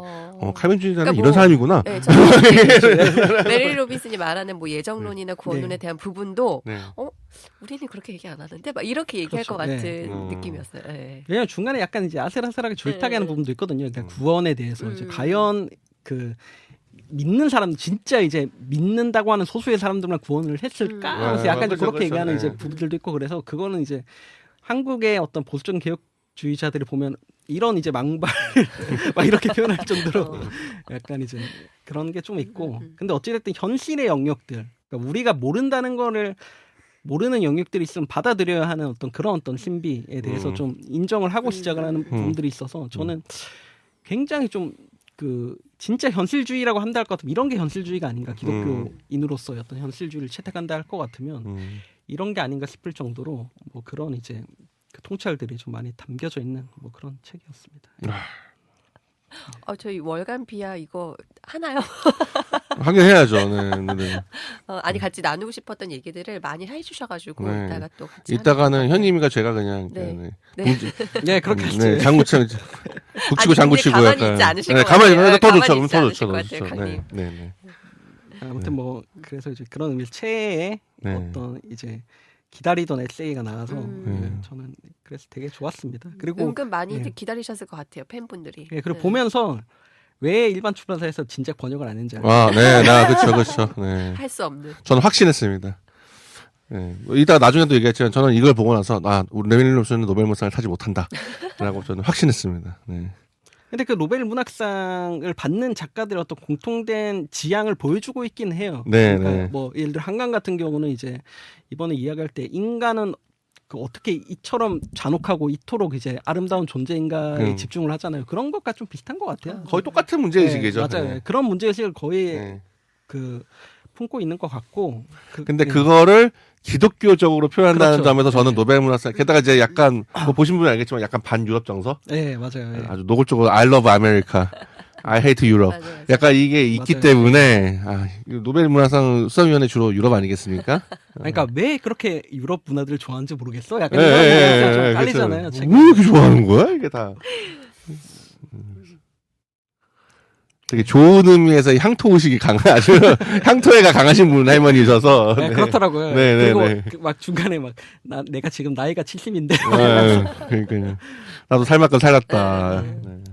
B: 칼뱅주의자는
A: 그러니까
B: 이런 사람이구나.
A: 네, 메릴 로빈슨이 말하는 뭐 예정론이나 구원론에 대한 부분도
B: 네.
A: 우리는 그렇게 얘기 안 하는데 막 이렇게 얘기할
C: 그렇죠.
A: 것 같은
C: 네.
A: 느낌이었어요. 네.
C: 왜냐하면 중간에 약간 이제 아슬아슬하게 줄타기하는 부분도 있거든요. 그러니까 구원에 대해서 이제 과연 그 믿는 사람 진짜 이제 믿는다고 하는 소수의 사람들만 구원을 했을까? 하면서 약간
B: 그렇죠,
C: 그렇게
B: 그렇죠.
C: 얘기하는 이제
B: 네.
C: 부분들도 있고 그래서 그거는 이제 한국의 어떤 보수적인 개혁주의자들이 보면 이런 이제 망발 막 이렇게 표현할 정도로 약간 이제 그런 게 좀 있고 근데 어찌됐든 현실의 영역들 그러니까 우리가 모른다는 거를 모르는 영역들이 있으면 받아들여야 하는 어떤 그런 어떤 신비에 대해서 좀 인정을 하고 시작을 하는 부분들이 있어서 저는 굉장히 좀 그 진짜 현실주의라고 한다 할 것 같으면 이런 게 현실주의가 아닌가 기독교인으로서의 어떤 현실주의를 채택한다 할 것 같으면 이런 게 아닌가 싶을 정도로 뭐 그런 이제 그 통찰들이 좀 많이 담겨져 있는 뭐 그런 책이었습니다.
A: 저희 월간 비하 이거 하나요?
B: 하긴 해야죠. 네.
A: 아니 같이 나누고 싶었던 얘기들을 많이 해주셔가지고
B: 네.
A: 이따가 또 같이
B: 이따가는
A: 하는
B: 현님이가 제가 그냥
A: 네.
C: 네, 그렇게 하죠.
B: 네, 장구치고 북치고 장구치고
A: 가만히
B: 약간
A: 있지 않으실
B: 네,
A: 것
B: 가만히
A: 같아요.
B: 더
A: 가만히
B: 좋죠.
A: 있지
B: 더
A: 않으실
B: 좋죠.
A: 것
B: 더
A: 같아요,
B: 좋죠.
A: 강님.
B: 네.
C: 아무튼 뭐 그래서 이제 그런 의미에서 최애의
B: 네.
C: 어떤 이제 기다리던 에세이가 나와서
B: 네.
C: 저는 그래서 되게 좋았습니다. 그리고
A: 은근 많이
C: 네.
A: 기다리셨을 것 같아요 팬분들이.
C: 예, 그리고 보면서 왜 일반 출판사에서 진작 번역을 안 했는지 알아요.
B: 아, 네, 그렇죠. 네.
A: 할 수 없는.
B: 저는 확신했습니다. 네. 이따 나중에도 얘기했지만 저는 이걸 보고 나서 우리 레밀 롭슨은 노벨문상을 타지 못한다라고 저는 확신했습니다. 네.
C: 근데 그 노벨 문학상을 받는 작가들의 어떤 공통된 지향을 보여주고 있긴 해요.
B: 네,
C: 그러니까
B: 네.
C: 뭐 예를 들어 한강 같은 경우는 이제 이번에 이야기할 때 인간은 그 어떻게 이처럼 잔혹하고 이토록 이제 아름다운 존재인가에 집중을 하잖아요. 그런 것과 좀 비슷한 것 같아요.
B: 거의 똑같은 문제의식이죠.
C: 맞아요.
B: 네.
C: 그런 문제의식을 거의
B: 네.
C: 그 품고 있는 것 같고.
B: 근데 그거를 기독교적으로 표현한다는
C: 그렇죠.
B: 점에서 저는 노벨 문학상 게다가 이제 약간 뭐 보신 분은 알겠지만 약간 반유럽 정서
C: 네, 맞아요. 예.
B: 아주 노골적으로 I love America, I hate Europe
A: 맞아요.
B: 약간 이게 있기
C: 맞아요.
B: 때문에 노벨 문학상 수상위원회 주로 유럽 아니겠습니까?
C: 그러니까 왜 그렇게 유럽 문화들을 좋아하는지 모르겠어. 약간
B: 예,
C: 이런
B: 예,
C: 얘기가 좀
B: 예,
C: 깔리잖아요.
B: 그렇죠. 왜 이렇게 좋아하는 거야 이게 다. 되게 좋은 의미에서 향토 의식이 아주 향토애가 강하신 분 할머니셔서.
C: 네, 그렇더라고요.
B: 네,
C: 그리고
B: 네.
C: 막 중간에 막 내가 지금 나이가 70인데.
B: 그러니까요. 나도 살 만큼 살았다. 네.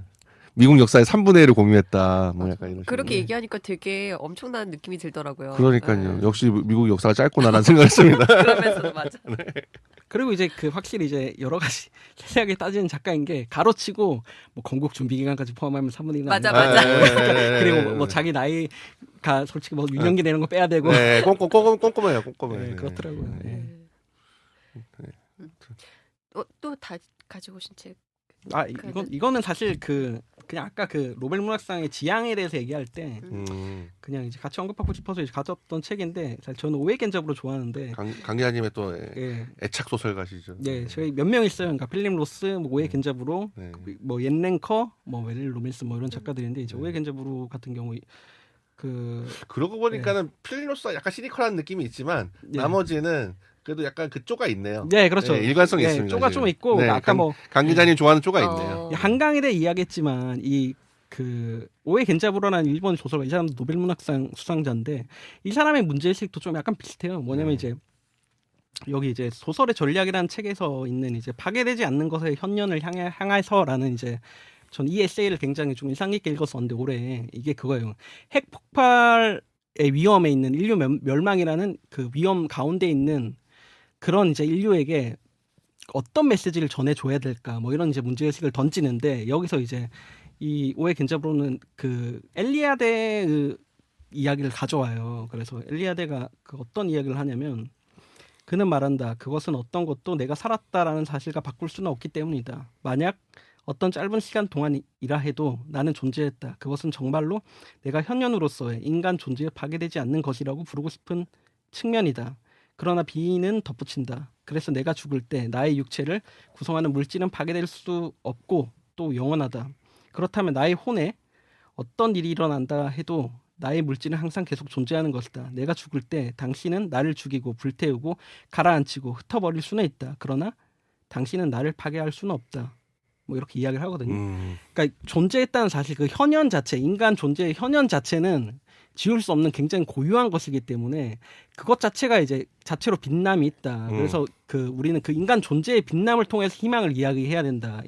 B: 미국 역사의 3분의 1을 공유했다. 뭐 약간 이런.
A: 그렇게
B: 식으로.
A: 얘기하니까 되게 엄청난 느낌이 들더라고요.
B: 그러니까요. 역시 미국 역사가 짧구나라는 생각했습니다.
A: 그러면서도 맞아.
C: 그리고 이제 그 확실히 이제 여러 가지 세세하게 따지는 작가인 게 가로치고 뭐 건국 준비 기간까지 포함하면 3분의 1은
A: 맞아,
C: 아니다.
A: 맞아.
C: 그리고 뭐 자기 나이가 솔직히 뭐 유년기 내는 거 빼야 되고.
B: 네, 꼼꼼해요. 꼼꼼해요.
C: 네, 그렇더라고요. 네.
A: 또 다 가지고 오신 책.
C: 이거는 사실 그냥 아까 그 노벨 문학상의 지향에 대해서 얘기할 때 그냥 이제 같이 언급하고 싶어서 이제 가져왔던 책인데 사실 저는 오해 겐잡으로 좋아하는데
B: 강 기자님의 또
C: 예.
B: 애착 소설가시죠.
C: 네, 저희 몇 명 있어요. 그러니까 필립 로스, 뭐 오해 겐잡으로,
B: 네.
C: 뭐 옌랭커, 뭐 웰릴 로맨스 뭐 이런 작가들인데 이제 오해 겐잡으로 같은 경우
B: 그러고 보니까는 필리노스가 약간 시니컬한 느낌이 있지만 나머지는 그래도 약간 그 쪼가 있네요.
C: 네, 그렇죠.
B: 네, 일관성이 있습니다.
C: 쪼가 좀 있고
B: 네,
C: 아까 뭐
B: 강 기자님 좋아하는 쪼가 있네요.
C: 한강에 대해 이야기했지만 오에 겐자부로라는 일본 조설가 이 사람도 노벨 문학상 수상자인데 이 사람의 문제의식도 좀 약간 비슷해요. 뭐냐면 이제 여기 이제 소설의 전략이라는 책에서 있는 이제 파괴되지 않는 것의 현년을 향해서라는 이제 전 이 에세이를 굉장히 좀 인상 깊게 읽었었는데 올해 이게 그거예요. 핵 폭발의 위험에 있는 인류 멸망이라는 그 위험 가운데 있는 그런 이제 인류에게 어떤 메시지를 전해줘야 될까 뭐 이런 이제 문제의식을 던지는데 여기서 이제 이 오해 겐자브로는 그 엘리아데의 이야기를 가져와요. 그래서 엘리아데가 그 어떤 이야기를 하냐면 그는 말한다. 그것은 어떤 것도 내가 살았다라는 사실과 바꿀 수는 없기 때문이다. 만약 어떤 짧은 시간 동안이라 해도 나는 존재했다. 그것은 정말로 내가 현년으로서의 인간 존재에 파괴되지 않는 것이라고 부르고 싶은 측면이다. 그러나 비는 덧붙인다. 그래서 내가 죽을 때 나의 육체를 구성하는 물질은 파괴될 수 없고 또 영원하다. 그렇다면 나의 혼에 어떤 일이 일어난다 해도 나의 물질은 항상 계속 존재하는 것이다. 내가 죽을 때 당신은 나를 죽이고 불태우고 가라앉히고 흩어버릴 수는 있다. 그러나 당신은 나를 파괴할 수는 없다. 뭐 이렇게 이야기를 하거든요. 그러니까 존재했다는 사실 그 현현 자체, 인간 존재의 현현 자체는 지울 수 없는 굉장히 고유한 것이기 때문에 그것 자체가 이제 자체로 빛남이 있다. 그래서 우리는 그 인간 존재의 빛남을 통해서 희망을 이야기해야 된다.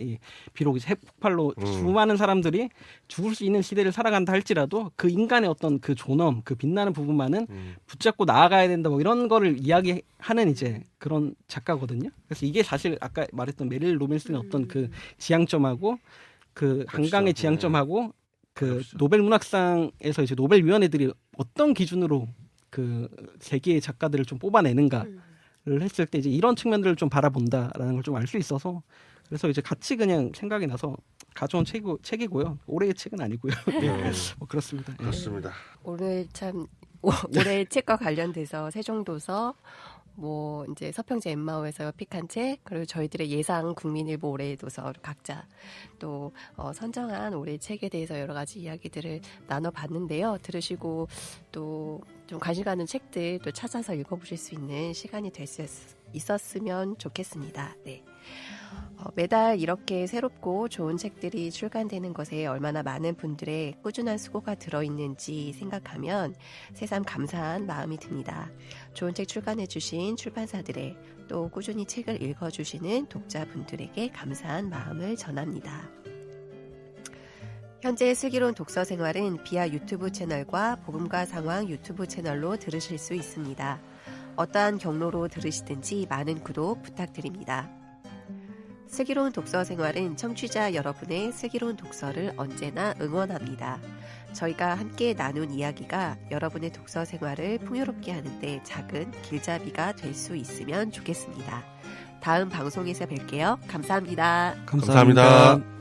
C: 비록 이제 핵폭발로 수많은 사람들이 죽을 수 있는 시대를 살아간다 할지라도 그 인간의 어떤 그 존엄, 그 빛나는 부분만은 붙잡고 나아가야 된다. 뭐 이런 거를 이야기하는 이제 그런 작가거든요. 그래서 이게 사실 아까 말했던 메릴 로빈슨의 어떤 그 지향점하고 그 한강의 지향점하고 그 노벨 문학상에서 이제 노벨 위원회들이 어떤 기준으로 그 세계의 작가들을 좀 뽑아내는가를 했을 때 이제 이런 측면들을 좀 바라본다라는 걸 좀 알 수 있어서 그래서 이제 같이 그냥 생각이 나서 가져온 책이고요. 올해의 책은 아니고요. 뭐 그렇습니다.
B: 그렇습니다.
A: 올해 올해 책과 관련돼서 세종도서 뭐 이제 서평제 엠마오에서 픽한 책 그리고 저희들의 예상 국민일보 올해의 도서 각자 또 선정한 올해의 책에 대해서 여러 가지 이야기들을 나눠봤는데요. 들으시고 또 좀 관심 가는 책들 또 찾아서 읽어보실 수 있는 시간이 될 수 있었으면 좋겠습니다. 네. 매달 이렇게 새롭고 좋은 책들이 출간되는 것에 얼마나 많은 분들의 꾸준한 수고가 들어있는지 생각하면 새삼 감사한 마음이 듭니다. 좋은 책 출간해주신 출판사들의 또 꾸준히 책을 읽어주시는 독자분들에게 감사한 마음을 전합니다. 현재 슬기로운 독서 생활은 비아 유튜브 채널과 복음과 상황 유튜브 채널로 들으실 수 있습니다. 어떠한 경로로 들으시든지 많은 구독 부탁드립니다. 슬기로운 독서 생활은 청취자 여러분의 슬기로운 독서를 언제나 응원합니다. 저희가 함께 나눈 이야기가 여러분의 독서 생활을 풍요롭게 하는데 작은 길잡이가 될 수 있으면 좋겠습니다. 다음 방송에서 뵐게요. 감사합니다.
B: 감사합니다.